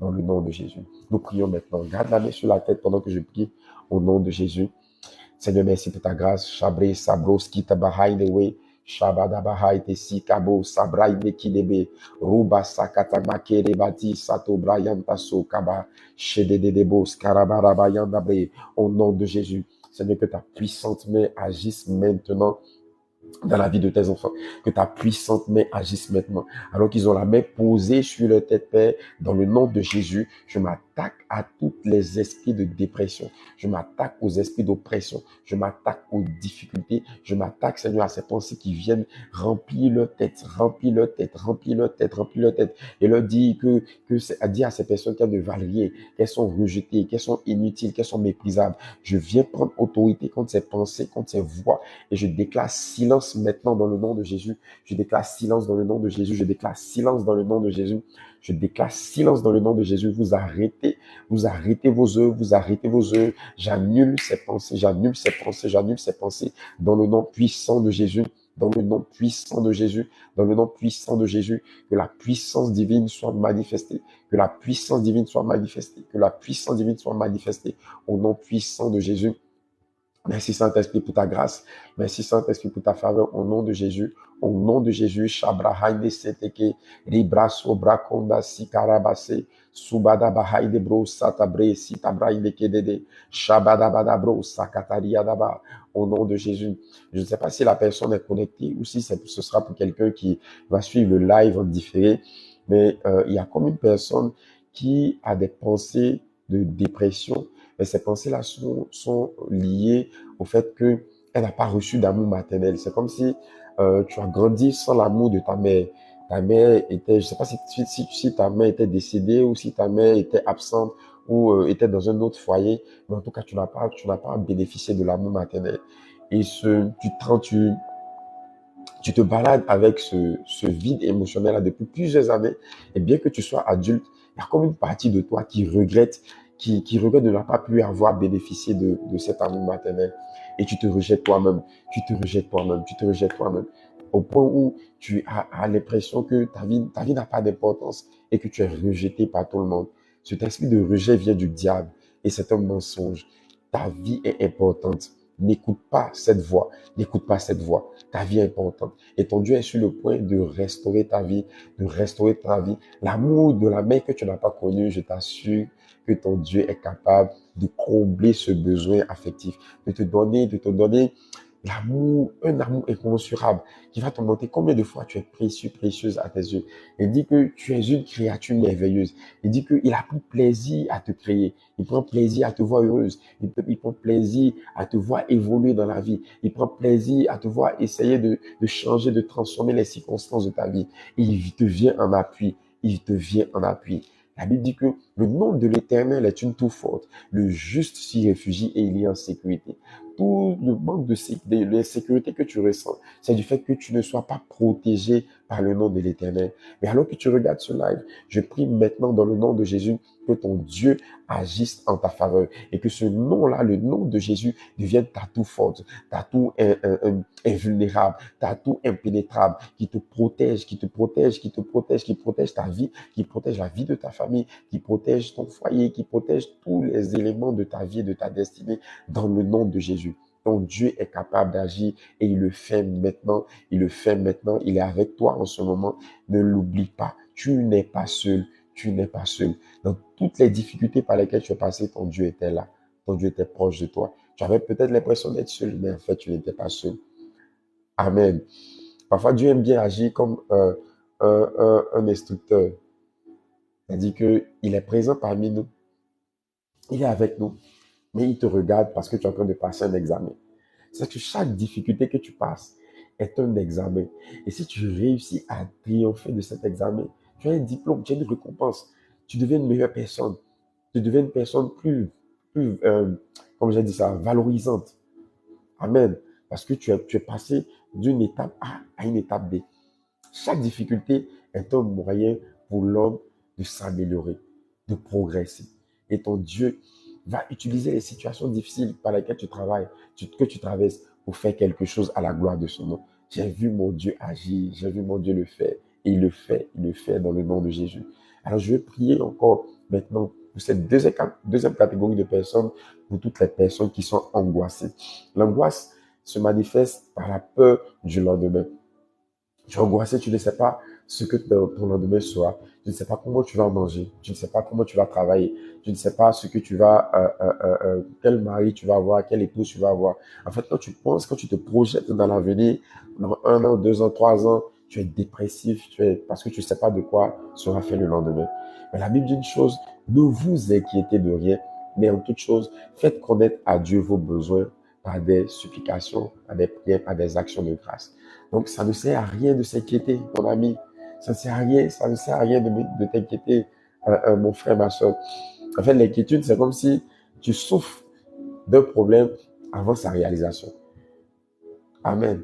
Dans le nom de Jésus. Nous prions maintenant. Garde la main sur la tête pendant que je prie au nom de Jésus. Seigneur, merci pour ta grâce. Chabré, sabros, kita bahai newe. Shabada bahai te sikabo, sabrai ne kidebe. Ruba sakata makere bati, sato brayan taso kaba. Shedede debo, skarabara bayan dabre. Au nom de Jésus. Seigneur, que ta puissante main agisse maintenant dans la vie de tes enfants, que ta puissante main agisse maintenant. Alors qu'ils ont la main posée sur leur tête, Père, dans le nom de Jésus, je m'attaque à tous les esprits de dépression. Je m'attaque aux esprits d'oppression. Je m'attaque aux difficultés. Je m'attaque, Seigneur, à ces pensées qui viennent remplir leur tête, remplir leur tête, remplir leur tête, remplir leur tête. Et leur dire dire à ces personnes qu'elles ne valent rien, qu'elles sont rejetées, qu'elles sont inutiles, qu'elles sont méprisables. Je viens prendre autorité contre ces pensées, contre ces voix, et je déclare silence maintenant dans le nom de Jésus. Je déclare silence dans le nom de Jésus. Je déclare silence dans le nom de Jésus. Je déclare silence dans le nom de Jésus. Vous arrêtez vos œuvres, vous arrêtez vos œuvres. J'annule ces pensées, j'annule ces pensées, j'annule ces pensées dans le nom puissant de Jésus. Dans le nom puissant de Jésus, dans le nom puissant de Jésus, que la puissance divine soit manifestée, que la puissance divine soit manifestée, que la puissance divine soit manifestée au nom puissant de Jésus. Merci Saint-Esprit pour ta grâce. Merci Saint-Esprit pour ta faveur au nom de Jésus. Au nom de Jésus, Shabrahaide Seteke, Ribraso Brakonda Sikarabase, Subada Bahaide Bro Satabre, Sitabraide Kedede, Shabada Badabro Sakataria Daba. Au nom de Jésus. Je ne sais pas si la personne est connectée ou si ce sera pour quelqu'un qui va suivre le live en différé, mais il y a comme une personne qui a des pensées de dépression. Mais ces pensées-là sont liées au fait qu'elle n'a pas reçu d'amour maternel. C'est comme si tu as grandi sans l'amour de ta mère. Ta mère était, je ne sais pas si ta mère était décédée ou si ta mère était absente ou était dans un autre foyer, mais en tout cas, tu n'as pas bénéficié de l'amour maternel. Et tu te balades avec ce vide émotionnel-là depuis plusieurs années. Et bien que tu sois adulte, il y a comme une partie de toi qui regrette de n'avoir pas pu avoir bénéficié de cet amour maternel. Et tu te rejettes toi-même, tu te rejettes toi-même, tu te rejettes toi-même. Au point où tu as l'impression que ta vie n'a pas d'importance et que tu es rejeté par tout le monde. Cet esprit de rejet vient du diable et c'est un mensonge. Ta vie est importante. N'écoute pas cette voix. N'écoute pas cette voix. Ta vie est importante. Et ton Dieu est sur le point de restaurer ta vie, de restaurer ta vie. L'amour de la mère que tu n'as pas connue, je t'assure que ton Dieu est capable de combler ce besoin affectif, de te donner l'amour, un amour incommensurable qui va te montrer combien de fois tu es précieux, précieuse à tes yeux. Il dit que tu es une créature merveilleuse. Il dit qu'il a pris plaisir à te créer. Il prend plaisir à te voir heureuse. Il prend plaisir à te voir évoluer dans la vie. Il prend plaisir à te voir essayer de changer, de transformer les circonstances de ta vie. Et il te vient en appui. Il te vient en appui. La Bible dit que le nom de l'Éternel est une tour forte. Le juste s'y réfugie et il est en sécurité. Tout le manque de sécurité que tu ressens, c'est du fait que tu ne sois pas protégé par le nom de l'Éternel. Mais alors que tu regardes ce live, je prie maintenant dans le nom de Jésus que ton Dieu agisse en ta faveur et que ce nom-là, le nom de Jésus, devienne ta tour forte, ta tour invulnérable, ta tour impénétrable, qui te protège, qui te protège, qui te protège, qui protège ta vie, qui protège la vie de ta famille, qui protège ton foyer, qui protège tous les éléments de ta vie et de ta destinée dans le nom de Jésus. Ton Dieu est capable d'agir et il le fait maintenant. Il le fait maintenant. Il est avec toi en ce moment. Ne l'oublie pas. Tu n'es pas seul. Tu n'es pas seul. Dans toutes les difficultés par lesquelles tu es passé, ton Dieu était là. Ton Dieu était proche de toi. Tu avais peut-être l'impression d'être seul, mais en fait, tu n'étais pas seul. Amen. Parfois, Dieu aime bien agir comme un instructeur. C'est-à-dire qu'il est présent parmi nous. Il est avec nous. Mais il te regarde parce que tu es en train de passer un examen. C'est que chaque difficulté que tu passes est un examen. Et si tu réussis à triompher de cet examen, tu as un diplôme, tu as une récompense. Tu deviens une meilleure personne. Tu deviens une personne plus comme j'ai dit ça, valorisante. Amen. Parce que tu es passé d'une étape A à une étape B. Chaque difficulté est un moyen pour l'homme de s'améliorer, de progresser. Et ton Dieu va utiliser les situations difficiles par lesquelles tu travailles, que tu traverses, pour faire quelque chose à la gloire de son nom. J'ai vu mon Dieu agir, j'ai vu mon Dieu le faire. Et il le fait dans le nom de Jésus. Alors je vais prier encore maintenant pour cette deuxième catégorie de personnes, pour toutes les personnes qui sont angoissées. L'angoisse se manifeste par la peur du lendemain. Tu es angoissé, tu ne sais pas ce que ton lendemain sera. Tu ne sais pas comment tu vas manger. Tu ne sais pas comment tu vas travailler. Tu ne sais pas ce que tu vas, quel mari tu vas avoir, quelle épouse tu vas avoir. En fait, quand tu penses, quand tu te projettes dans l'avenir, dans 1 an, 2 ans, 3 ans, tu es dépressif, parce que tu ne sais pas de quoi sera fait le lendemain. Mais la Bible dit une chose, ne vous inquiétez de rien, mais en toute chose, faites connaître à Dieu vos besoins par des supplications, par des prières, par des actions de grâce. Donc, ça ne sert à rien de s'inquiéter, mon ami. Ça ne sert à rien, ça ne sert à rien de t'inquiéter, mon frère, ma soeur. En fait, l'inquiétude, c'est comme si tu souffres d'un problème avant sa réalisation. Amen.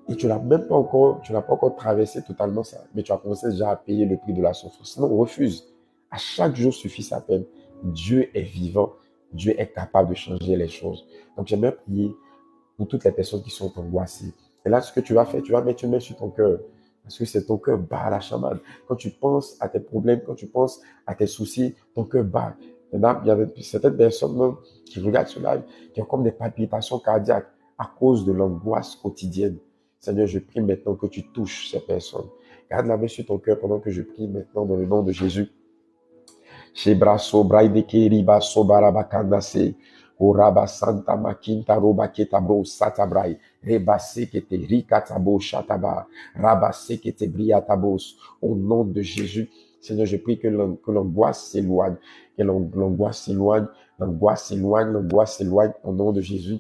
Et tu n'as pas encore traversé totalement ça, mais tu as commencé déjà à payer le prix de la souffrance. Non, refuse. À chaque jour suffit sa peine. Dieu est vivant. Dieu est capable de changer les choses. Donc, j'aimerais prier pour toutes les personnes qui sont angoissées. Et là, ce que tu vas faire, tu vas mettre une main sur ton cœur. Parce que c'est ton cœur bat à la chamade. Quand tu penses à tes problèmes, quand tu penses à tes soucis, ton cœur bat. Il y a certaines personnes même qui regardent ce live, qui ont comme des palpitations cardiaques à cause de l'angoisse quotidienne. Seigneur, je prie maintenant que tu touches ces personnes. Garde la main sur ton cœur pendant que je prie maintenant dans le nom de Jésus. Shebraso braide keriba sobaraba kandase. Oraba santa makinta roba ketabro satabrai. Reba sekete rikatabo shataba. Raba sekete briatabos. Au nom de Jésus, Seigneur, je prie que l'angoisse s'éloigne. Que l'angoisse s'éloigne. L'angoisse s'éloigne. L'angoisse s'éloigne. Au nom de Jésus.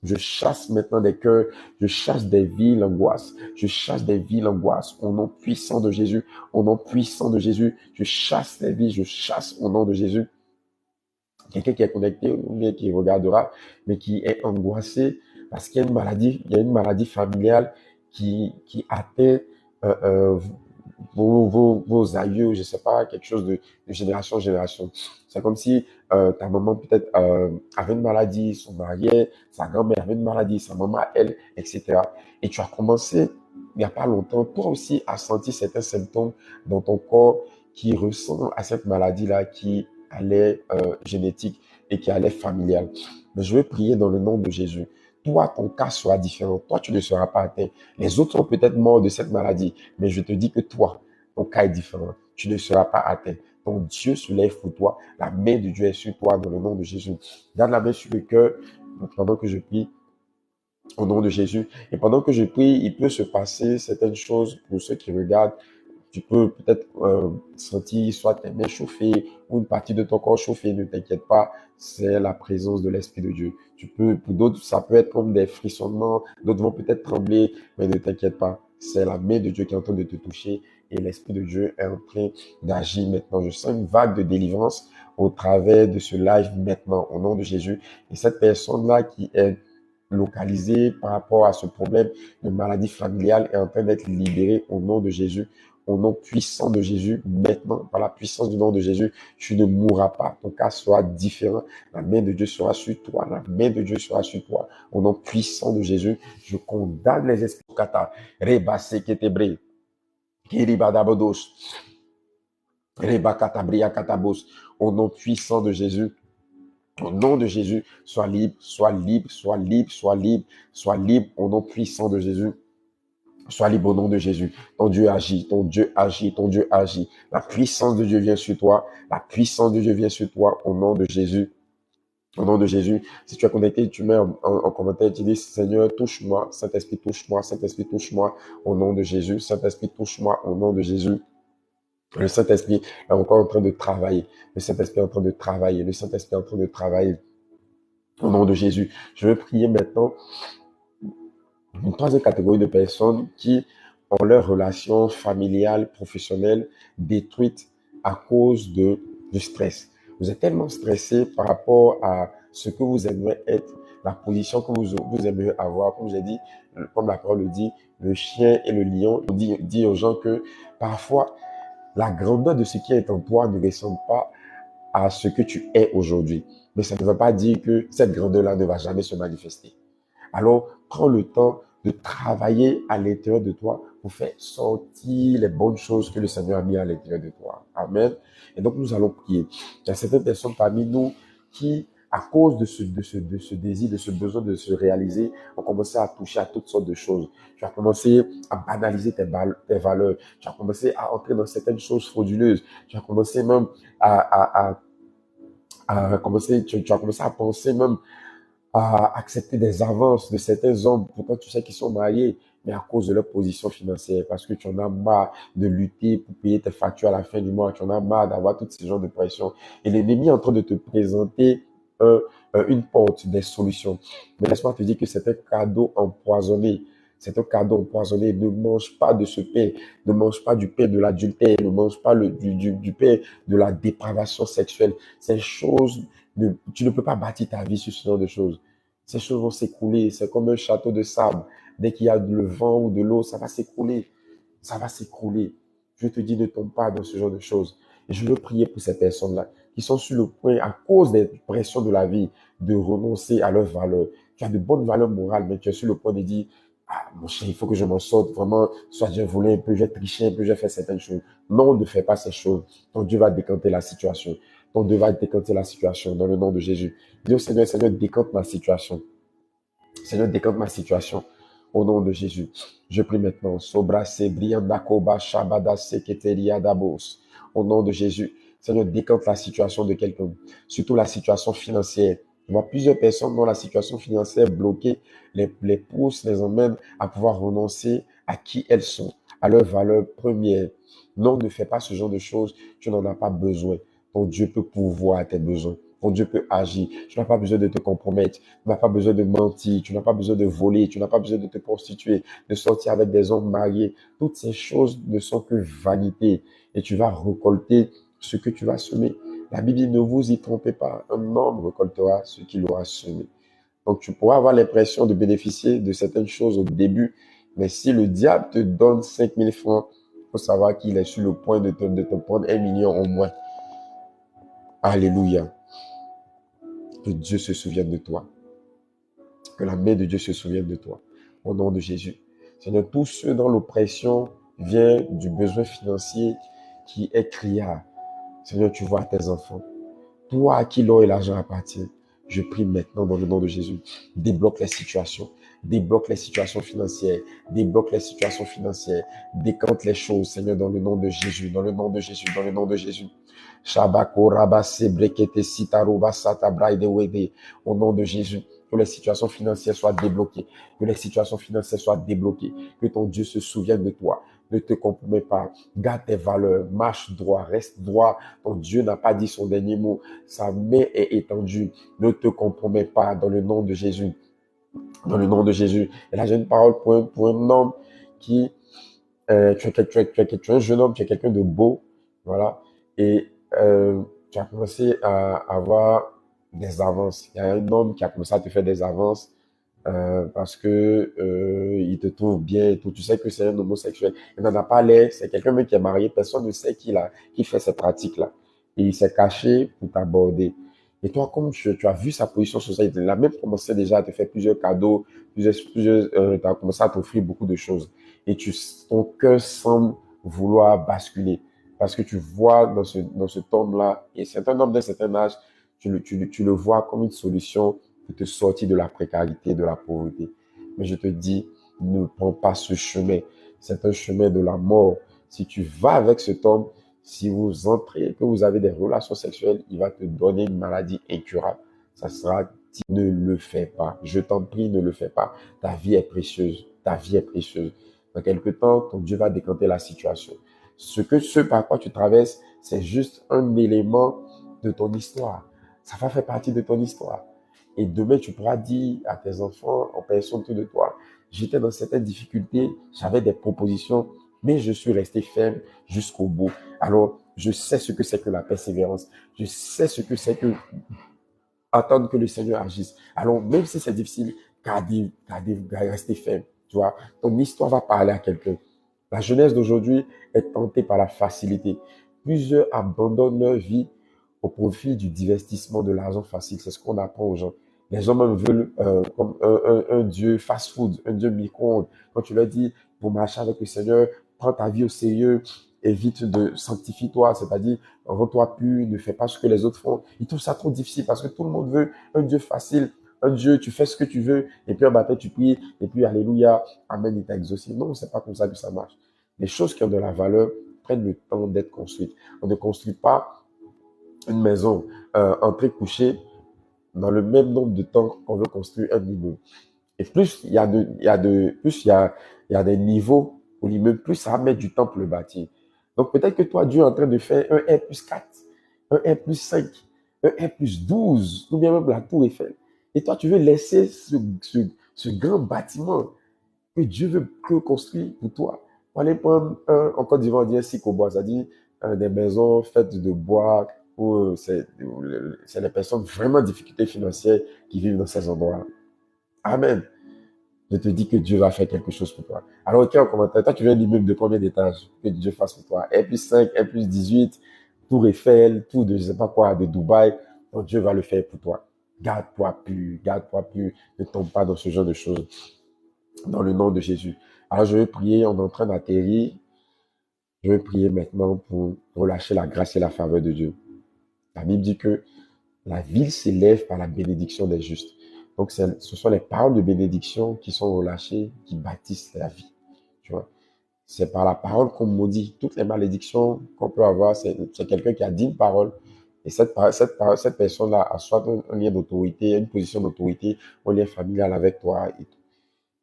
Je chasse maintenant des cœurs, je chasse des vies l'angoisse, je chasse des vies l'angoisse au nom puissant de Jésus, au nom puissant de Jésus, je chasse les vies, je chasse au nom de Jésus. Quelqu'un qui est connecté ou bien qui regardera, mais qui est angoissé parce qu'il y a une maladie, il y a une maladie familiale qui atteint vos aïeux, je sais pas, quelque chose de génération en génération. C'est comme si ta maman peut-être avait une maladie, son mari, sa grand-mère avait une maladie, sa maman, elle, etc. Et tu as commencé, il n'y a pas longtemps, toi aussi, à sentir certains symptômes dans ton corps qui ressemblent à cette maladie-là, qui allait génétique et qui allait familiale. Mais je vais prier dans le nom de Jésus. Toi, ton cas sera différent. Toi, tu ne seras pas atteint. Les autres sont peut-être morts de cette maladie, mais je te dis que toi, ton cas est différent. Tu ne seras pas atteint. Ton Dieu se lève pour toi. La main de Dieu est sur toi dans le nom de Jésus. Garde la main sur le cœur pendant que je prie au nom de Jésus. Et pendant que je prie, il peut se passer certaines choses pour ceux qui regardent. Tu peux peut-être sentir soit tes mains chauffées ou une partie de ton corps chauffée. Ne t'inquiète pas, c'est la présence de l'Esprit de Dieu. Pour d'autres, ça peut être comme des frissonnements. D'autres vont peut-être trembler, mais ne t'inquiète pas. C'est la main de Dieu qui est en train de te toucher et l'Esprit de Dieu est en train d'agir maintenant. Je sens une vague de délivrance au travers de ce live maintenant, au nom de Jésus. Et cette personne-là qui est localisée par rapport à ce problème de maladie familiale est en train d'être libérée au nom de Jésus. Au nom puissant de Jésus, maintenant, par la puissance du nom de Jésus, tu ne mourras pas. Ton cas sera différent. La main de Dieu sera sur toi. La main de Dieu sera sur toi. Au nom puissant de Jésus, je condamne les esprits kata. Rebase ketebre. Kiribadabodos. Rebakatabria katabos. Au nom puissant de Jésus. Au nom de Jésus, sois libre, sois libre, sois libre, sois libre, sois libre. Au nom puissant de Jésus. Sois libre au nom de Jésus. Ton Dieu agit, ton Dieu agit, ton Dieu agit. La puissance de Dieu vient sur toi. La puissance de Dieu vient sur toi au nom de Jésus. Au nom de Jésus. Si tu es connecté, tu mets en commentaire, tu dis, Seigneur, touche-moi. Saint-Esprit, touche-moi. Saint-Esprit, touche-moi au nom de Jésus. Saint-Esprit, touche-moi au nom de Jésus. Le Saint-Esprit est encore en train de travailler. Le Saint-Esprit est en train de travailler. Le Saint-Esprit est en train de travailler. Au nom de Jésus. Je vais prier maintenant une troisième catégorie de personnes qui ont leur relation familiale, professionnelle détruite à cause du stress. Vous êtes tellement stressé par rapport à ce que vous aimeriez être, la position que vous aimeriez avoir. Comme j'ai dit, comme la parole le dit, le chien et le lion. On dit aux gens que parfois, la grandeur de ce qui est en toi ne ressemble pas à ce que tu es aujourd'hui. Mais ça ne veut pas dire que cette grandeur-là ne va jamais se manifester. Alors, prends le temps de travailler à l'intérieur de toi pour faire sortir les bonnes choses que le Seigneur a mis à l'intérieur de toi. Amen. Et donc, nous allons prier. Il y a certaines personnes parmi nous qui À cause de ce désir, de ce besoin de se réaliser, on commençait à toucher à toutes sortes de choses. Tu as commencé à banaliser tes valeurs. Tu as commencé à entrer dans certaines choses frauduleuses. Tu as commencé même tu as commencé à penser même à accepter des avances de certains hommes, pourtant tu sais qu'ils sont mariés, mais à cause de leur position financière, parce que tu en as marre de lutter pour payer tes factures à la fin du mois, tu en as marre d'avoir tous ces genres de pression. Et l'ennemi est en train de te présenter un, une porte des solutions. Mais laisse-moi te dire que c'est un cadeau empoisonné. C'est un cadeau empoisonné. Ne mange pas de ce pain. Ne mange pas du pain de l'adultère. Ne mange pas du pain de la dépravation sexuelle. Ces choses, tu ne peux pas bâtir ta vie sur ce genre de choses. Ces choses vont s'écrouler. C'est comme un château de sable. Dès qu'il y a le vent ou de l'eau, ça va s'écrouler. Ça va s'écrouler. Je te dis, ne tombe pas dans ce genre de choses. Et je veux prier pour ces personnes-là qui sont sur le point, à cause des pressions de la vie, de renoncer à leurs valeurs. Tu as de bonnes valeurs morales, mais tu es sur le point de dire, ah, mon cher, il faut que je m'en sorte. Vraiment, soit j'ai volé un peu, j'ai triché un peu, j'ai fait certaines choses. Non, ne fais pas ces choses. Ton Dieu va décanter la situation. Ton Dieu va décanter la situation dans le nom de Jésus. Dis au Seigneur, Seigneur, décante ma situation. Seigneur, décante ma situation. Au nom de Jésus. Je prie maintenant. Sobra Sebriandakoba Shabada Seketeria Dabos. Au nom de Jésus. Seigneur, décante la situation de quelqu'un. Surtout la situation financière. Je vois plusieurs personnes dont la situation financière bloquée les pousse, les emmène à pouvoir renoncer à qui elles sont, à leurs valeurs premières. Non, ne fais pas ce genre de choses. Tu n'en as pas besoin. Ton Dieu peut pourvoir à tes besoins. Ton Dieu peut agir. Tu n'as pas besoin de te compromettre. Tu n'as pas besoin de mentir. Tu n'as pas besoin de voler. Tu n'as pas besoin de te prostituer, de sortir avec des hommes mariés. Toutes ces choses ne sont que vanité. Et tu vas récolter ce que tu vas semer. La Bible dit, ne vous y trompez pas. Un homme récoltera ce qu'il aura semé. Donc, tu pourras avoir l'impression de bénéficier de certaines choses au début. Mais si le diable te donne 5000 francs, il faut savoir qu'il est sur le point de te prendre 1 million au moins. Alléluia. Que Dieu se souvienne de toi. Que la main de Dieu se souvienne de toi. Au nom de Jésus. Seigneur, tous ceux dont l'oppression vient du besoin financier qui est criard. Seigneur, tu vois tes enfants. Toi à qui l'or et l'argent appartiennent. Je prie maintenant dans le nom de Jésus. Débloque les situations. Débloque les situations financières. Débloque les situations financières. Décante les choses, Seigneur, dans le nom de Jésus. Dans le nom de Jésus. Dans le nom de Jésus. Shabako rabase brekete sitaruba satabraide wede. Au nom de Jésus, que les situations financières soient débloquées. Que les situations financières soient débloquées. Que ton Dieu se souvienne de toi. Ne te compromets pas. Garde tes valeurs. Marche droit. Reste droit. Ton Dieu n'a pas dit son dernier mot. Sa main est étendue. Ne te compromets pas dans le nom de Jésus. Dans le nom de Jésus. Et là, j'ai une parole pour un homme qui, tu es un jeune homme, tu es quelqu'un de beau. Voilà. Et tu as commencé à avoir des avances. Il y a un homme qui a commencé à te faire des avances parce que il te trouve bien et tout. Tu sais que c'est un homosexuel. Il n'en a pas l'air. C'est quelqu'un même qui est marié. Personne ne sait qui fait ces pratiques-là. Et il s'est caché pour t'aborder. Et toi, comme tu as vu sa position sociale, il a même commencé déjà à te faire plusieurs cadeaux, tu as commencé à t'offrir beaucoup de choses. Et ton cœur semble vouloir basculer. Parce que tu vois dans cet homme-là, et c'est un homme d'un certain âge, tu le vois comme une solution de te sortir de la précarité, de la pauvreté. Mais je te dis, ne prends pas ce chemin. C'est un chemin de la mort. Si tu vas avec cet homme, si vous entrez, que vous avez des relations sexuelles, il va te donner une maladie incurable. Ça sera, ne le fais pas. Je t'en prie, ne le fais pas. Ta vie est précieuse. Ta vie est précieuse. Dans quelque temps, ton Dieu va décanter la situation. Ce par quoi tu traverses, c'est juste un élément de ton histoire. Ça va faire partie de ton histoire. Et demain, tu pourras dire à tes enfants, en personne autour de toi, j'étais dans certaines difficultés, j'avais des propositions, mais je suis resté ferme jusqu'au bout. Alors, je sais ce que c'est que la persévérance. Je sais ce que c'est que attendre que le Seigneur agisse. Alors, même si c'est difficile, garde rester ferme. Tu vois, ton histoire va parler à quelqu'un. La jeunesse d'aujourd'hui est tentée par la facilité. Plusieurs abandonnent leur vie au profit du divertissement, de l'argent facile. C'est ce qu'on apprend aux gens. Les gens même veulent comme un Dieu fast-food, un Dieu micro-ondes. Quand tu leur dis, pour marcher avec le Seigneur, prends ta vie au sérieux, évite de sanctifie-toi, c'est-à-dire rends-toi pur, ne fais pas ce que les autres font. Ils trouvent ça trop difficile parce que tout le monde veut un Dieu facile, un Dieu, tu fais ce que tu veux, et puis un matin tu pries, et puis alléluia, amen, il t'a exaucé. Non, c'est pas comme ça que ça marche. Les choses qui ont de la valeur prennent le temps d'être construites. On ne construit pas une maison entrée-couchée dans le même nombre de temps qu'on veut construire un immeuble. Et plus il y a des niveaux au l'immeuble, plus ça va mettre du temps pour le bâtir. Donc peut-être que toi, Dieu est en train de faire un R+4, un R+5, un R+12, ou bien même la tour Eiffel. Et toi, tu veux laisser ce grand bâtiment que Dieu veut que construire pour toi. On va aller prendre en Côte d'Ivoire, on dit un sycobois, c'est-à-dire des maisons faites de bois où c'est les personnes vraiment en difficulté financière qui vivent dans ces endroits-là. Amen. Je te dis que Dieu va faire quelque chose pour toi. Alors, écris en commentaire, toi, tu veux un immeuble de combien d'étages que Dieu fasse pour toi? R+5, R+18, Tour Eiffel, tout de je sais pas quoi, de Dubaï. Donc, Dieu va le faire pour toi. Garde-toi pur, garde-toi pur. Ne tombe pas dans ce genre de choses. Dans le nom de Jésus. Alors, je vais prier, on est en train d'atterrir. Je vais prier maintenant pour relâcher la grâce et la faveur de Dieu. La Bible dit que la ville s'élève par la bénédiction des justes. Donc, ce sont les paroles de bénédiction qui sont relâchées, qui bâtissent la vie. Tu vois, c'est par la parole qu'on maudit. Toutes les malédictions qu'on peut avoir, c'est quelqu'un qui a dit une parole. Et cette personne-là a soit un lien d'autorité, une position d'autorité, un lien familial avec toi.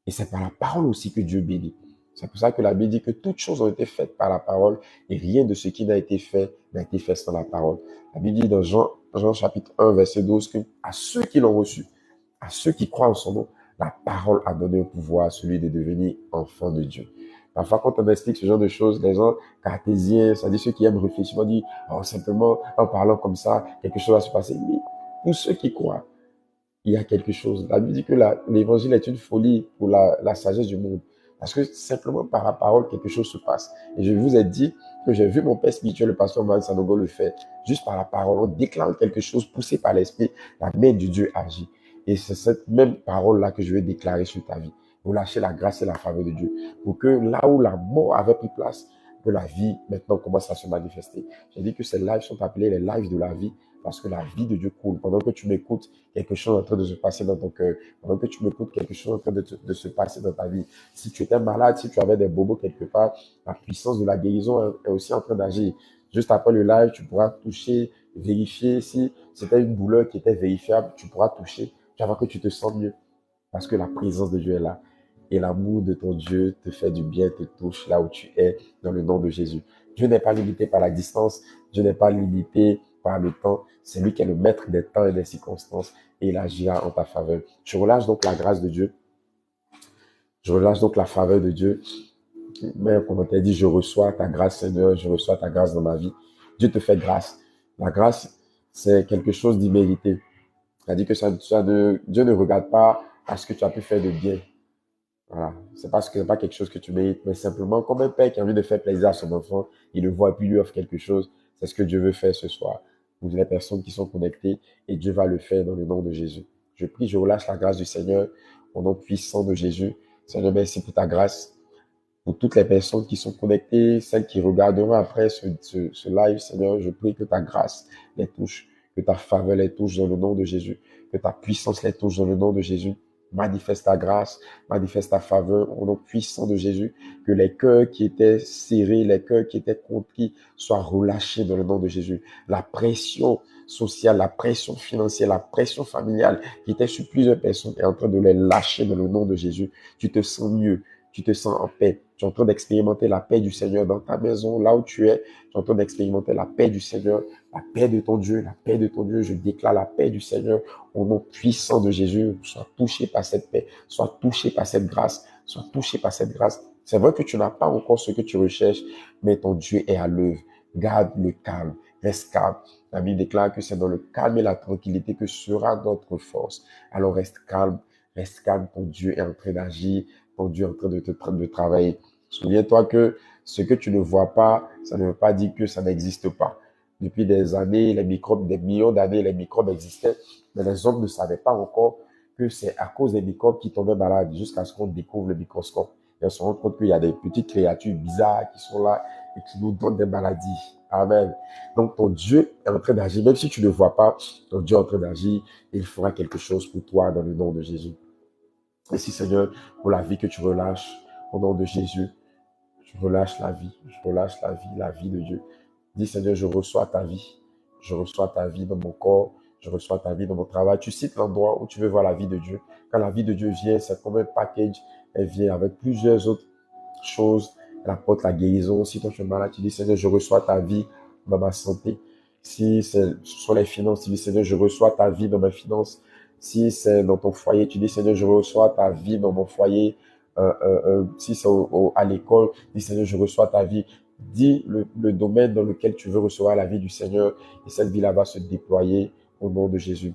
Et c'est par la parole aussi que Dieu bénit. C'est pour ça que la Bible dit que toutes choses ont été faites par la parole et rien de ce qui n'a été fait sans la parole. La Bible dit dans Jean chapitre 1, verset 12, que à ceux qui l'ont reçu, à ceux qui croient en son nom, la parole a donné un pouvoir, celui de devenir enfant de Dieu. Parfois, quand on explique ce genre de choses, les gens cartésiens, c'est-à-dire ceux qui aiment réfléchir, vont dire, oh, simplement, en parlant comme ça, quelque chose va se passer. Mais pour ceux qui croient, il y a quelque chose. La Bible dit que l'évangile est une folie pour la sagesse du monde. Parce que simplement par la parole, quelque chose se passe. Et je vous ai dit que j'ai vu mon père spirituel, le pasteur Marc Sanogo, le faire. Juste par la parole, on déclare quelque chose poussé par l'esprit. La main de Dieu agit. Et c'est cette même parole-là que je vais déclarer sur ta vie. Vous lâchez la grâce et la faveur de Dieu. Pour que là où la mort avait pris place, que la vie maintenant commence à se manifester. J'ai dit que ces lives sont appelés les lives de la vie parce que la vie de Dieu coule. Pendant que tu m'écoutes, quelque chose est en train de se passer dans ton cœur. Pendant que tu m'écoutes, quelque chose est en train de se passer dans ta vie. Si tu étais malade, si tu avais des bobos quelque part, la puissance de la guérison est aussi en train d'agir. Juste après le live, tu pourras toucher, vérifier. Si c'était une douleur qui était vérifiable, tu pourras toucher. Tu vas voir que tu te sens mieux parce que la présence de Dieu est là. Et l'amour de ton Dieu te fait du bien, te touche là où tu es, dans le nom de Jésus. Dieu n'est pas limité par la distance. Dieu n'est pas limité par le temps. C'est lui qui est le maître des temps et des circonstances et il agira en ta faveur. Je relâche donc la grâce de Dieu. Je relâche donc la faveur de Dieu. Mais comme on t'a dit, je reçois ta grâce, Seigneur, je reçois ta grâce dans ma vie. Dieu te fait grâce. La grâce, c'est quelque chose d'immérité. C'est-à-dire que Dieu ne regarde pas à ce que tu as pu faire de bien. Voilà. C'est parce que c'est pas quelque chose que tu mérites, mais simplement comme un père qui a envie de faire plaisir à son enfant, il le voit et puis lui offre quelque chose. C'est ce que Dieu veut faire ce soir pour les personnes qui sont connectées et Dieu va le faire dans le nom de Jésus. Je prie, je relâche la grâce du Seigneur au nom puissant de Jésus. Seigneur, merci pour ta grâce. Pour toutes les personnes qui sont connectées, celles qui regarderont après ce live, Seigneur, je prie que ta grâce les touche, que ta faveur les touche dans le nom de Jésus, que ta puissance les touche dans le nom de Jésus. Manifeste ta grâce, manifeste ta faveur au nom puissant de Jésus, que les cœurs qui étaient serrés, les cœurs qui étaient contris soient relâchés dans le nom de Jésus. La pression sociale, la pression financière, la pression familiale qui était sur plusieurs personnes est en train de les lâcher dans le nom de Jésus. Tu te sens mieux, tu te sens en paix. Tu es en train d'expérimenter la paix du Seigneur dans ta maison, là où tu es. Tu es en train d'expérimenter la paix du Seigneur, la paix de ton Dieu, la paix de ton Dieu. Je déclare la paix du Seigneur au nom puissant de Jésus. Sois touché par cette paix, sois touché par cette grâce, sois touché par cette grâce. C'est vrai que tu n'as pas encore ce que tu recherches, mais ton Dieu est à l'œuvre. Garde le calme, reste calme. La Bible déclare que c'est dans le calme et la tranquillité que sera notre force. Alors reste calme, ton Dieu est en train d'agir. Ton Dieu est en train de travailler. Souviens-toi que ce que tu ne vois pas, ça ne veut pas dire que ça n'existe pas. Depuis des années, les microbes, des millions d'années, les microbes existaient, mais les hommes ne savaient pas encore que c'est à cause des microbes qu'ils tombaient malades jusqu'à ce qu'on découvre le microscope. Et on se rend compte qu'il y a des petites créatures bizarres qui sont là et qui nous donne des maladies. Amen. Donc, ton Dieu est en train d'agir. Même si tu ne le vois pas, ton Dieu est en train d'agir. Et il fera quelque chose pour toi dans le nom de Jésus. Merci Seigneur pour la vie que tu relâches au nom de Jésus. Je relâche la vie. Je relâche la vie de Dieu. Dis Seigneur, je reçois ta vie. Je reçois ta vie dans mon corps. Je reçois ta vie dans mon travail. Tu cites l'endroit où tu veux voir la vie de Dieu. Quand la vie de Dieu vient, c'est comme un package. Elle vient avec plusieurs autres choses. Elle apporte la guérison. Si toi tu es malade, tu dis Seigneur, je reçois ta vie dans ma santé. Si c'est sur les finances, tu dis Seigneur, je reçois ta vie dans mes finances. Si c'est dans ton foyer, tu dis Seigneur, je reçois ta vie dans mon foyer. Si c'est à l'école, dis Seigneur, je reçois ta vie. Dis le domaine dans lequel tu veux recevoir la vie du Seigneur et cette vie-là va se déployer au nom de Jésus.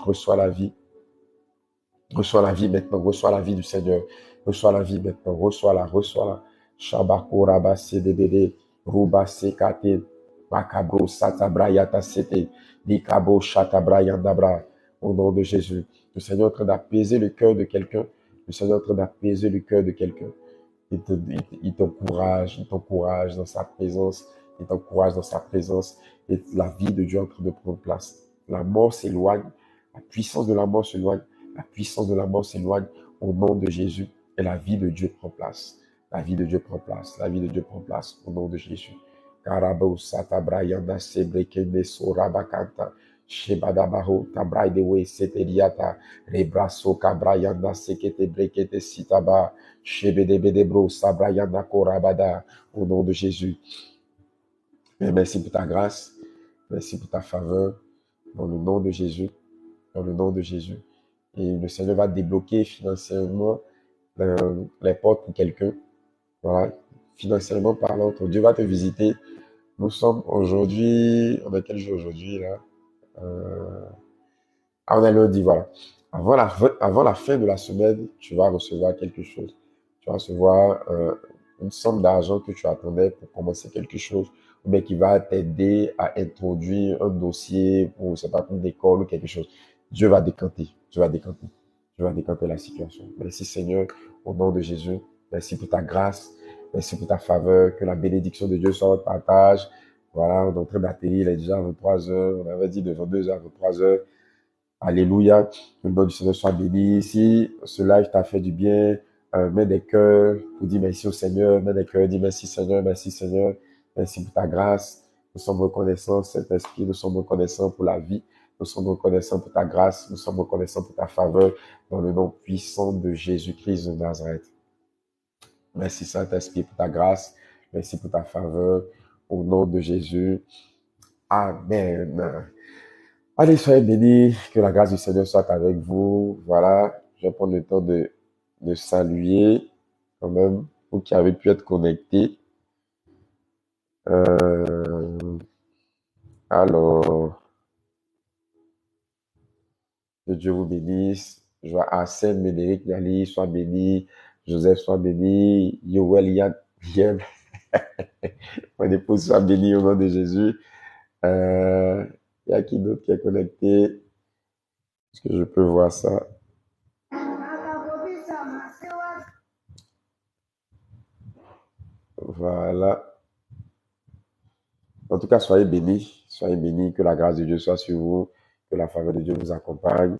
Reçois la vie. Reçois la vie maintenant. Reçois la vie du Seigneur. Reçois la vie maintenant. Reçois-la. Reçois-la. Shabako rabase debede. Rubase kate. Makabro satabrayata sete. Nikabo shatabrayandabra. Au nom de Jésus. Le Seigneur est en train d'apaiser le cœur de quelqu'un. Le Seigneur est en train d'apaiser le cœur de quelqu'un. Il t'encourage dans sa présence. Il t'encourage dans sa présence. Et la vie de Dieu est en train de prendre place. La mort s'éloigne. La puissance de la mort s'éloigne. La puissance de la mort s'éloigne au nom de Jésus. Et la vie de Dieu prend place. La vie de Dieu prend place. La vie de Dieu prend place au nom de Jésus. Karabou satabrayanda sebrekende sorabakanta. Shebadabaho tabraidewe seteriata. Rebraso kabrayanda sekete brekete sitaba. Shebedebedebro sabrayanda korabada. Au nom de Jésus. Et merci pour ta grâce. Merci pour ta faveur. Dans le nom de Jésus. Dans le nom de Jésus. Et le Seigneur va débloquer financièrement les portes pour quelqu'un. Voilà. Financièrement parlant, ton Dieu va te visiter. Nous sommes aujourd'hui, on est quel jour aujourd'hui là? On est lundi, voilà. Avant la fin de la semaine, tu vas recevoir quelque chose. Tu vas recevoir une somme d'argent que tu attendais pour commencer quelque chose, ou bien qui va t'aider à introduire un dossier pour, je sais pas, pour une école ou quelque chose. Dieu va décanter. Dieu va décanter. Dieu va décanter la situation. Merci Seigneur, au nom de Jésus. Merci pour ta grâce. Merci pour ta faveur. Que la bénédiction de Dieu soit votre partage. Voilà, on est en train d'atterrir. Il est déjà 23 heures. On avait dit de 22 heures à 23 heures. Alléluia. Que le nom du Seigneur soit béni. Si ce live t'a fait du bien, mets des cœurs pour dire merci au Seigneur. Mets des cœurs, dis merci Seigneur, merci Seigneur. Merci pour ta grâce. Nous sommes reconnaissants, Saint-Esprit. Nous sommes reconnaissants pour la vie. Nous sommes reconnaissants pour ta grâce. Nous sommes reconnaissants pour ta faveur dans le nom puissant de Jésus-Christ de Nazareth. Merci Saint-Esprit pour ta grâce. Merci pour ta faveur. Au nom de Jésus. Amen. Allez, soyez bénis. Que la grâce du Seigneur soit avec vous. Voilà. Je vais prendre le temps de saluer quand même vous qui avez pu être connectés. Alors, que Dieu vous bénisse. Je vois Arsène, Médéric, Nali, sois béni. Joseph, sois béni. Yoel, Yann, mon épouse, soit béni au nom de Jésus. Il y a qui d'autre qui est connecté? Est-ce que je peux voir ça? Voilà. En tout cas, soyez bénis. Soyez bénis. Que la grâce de Dieu soit sur vous. Que la faveur de Dieu vous accompagne.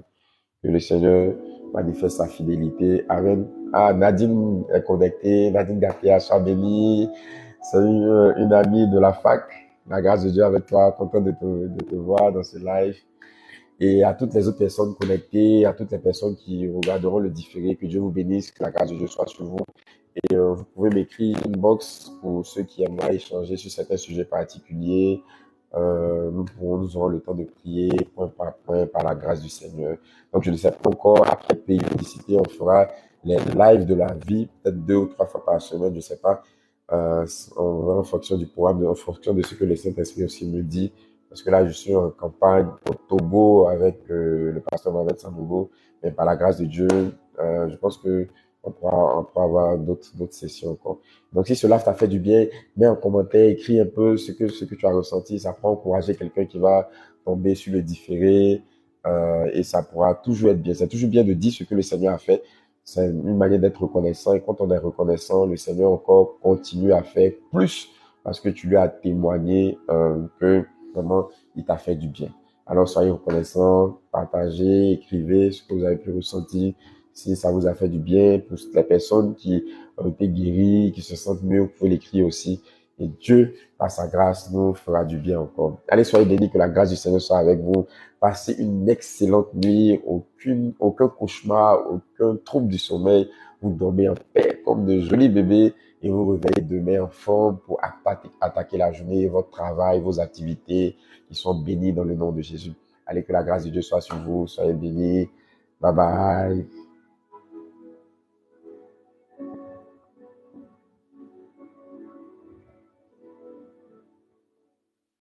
Que le Seigneur manifeste sa fidélité. Amen. Ah, Nadine est connectée. Nadine Gatia, sois bénie. C'est une amie de la fac. La grâce de Dieu avec toi. Content de te voir dans ce live. Et à toutes les autres personnes connectées, à toutes les personnes qui regarderont le différé, que Dieu vous bénisse, que la grâce de Dieu soit sur vous. Et vous pouvez m'écrire une box pour ceux qui aimeraient échanger sur certains sujets particuliers. Nous aurons le temps de prier point par point par la grâce du Seigneur. Donc, je ne sais pas encore, après périodicité, on fera les lives de la vie, peut-être 2 ou 3 fois par semaine, je ne sais pas. On verra en fonction du programme, en fonction de ce que le Saint-Esprit aussi me dit. Parce que là, je suis en campagne au Togo avec le pasteur Mohamed Sanogo. Mais par la grâce de Dieu, je pense que on pourra avoir d'autres sessions encore. Donc, si cela t'a fait du bien, mets en commentaire, écris un peu ce que tu as ressenti. Ça pourra encourager quelqu'un qui va tomber sur le différé. Et ça pourra toujours être bien. C'est toujours bien de dire ce que le Seigneur a fait. C'est une manière d'être reconnaissant. Et quand on est reconnaissant, le Seigneur encore continue à faire plus parce que tu lui as témoigné que vraiment il t'a fait du bien. Alors soyez reconnaissants, partagez, écrivez ce que vous avez pu ressentir, si ça vous a fait du bien. Pour les personnes qui ont été guéries, qui se sentent mieux, vous pouvez l'écrire aussi. Et Dieu, par sa grâce, nous fera du bien encore. Allez, soyez bénis, que la grâce du Seigneur soit avec vous. Passez une excellente nuit, aucun cauchemar, aucun trouble du sommeil. Vous dormez en paix comme de jolis bébés et vous vous réveillez demain en forme pour attaquer la journée, votre travail, vos activités qui sont bénies dans le nom de Jésus. Allez, que la grâce de Dieu soit sur vous. Soyez bénis. Bye bye.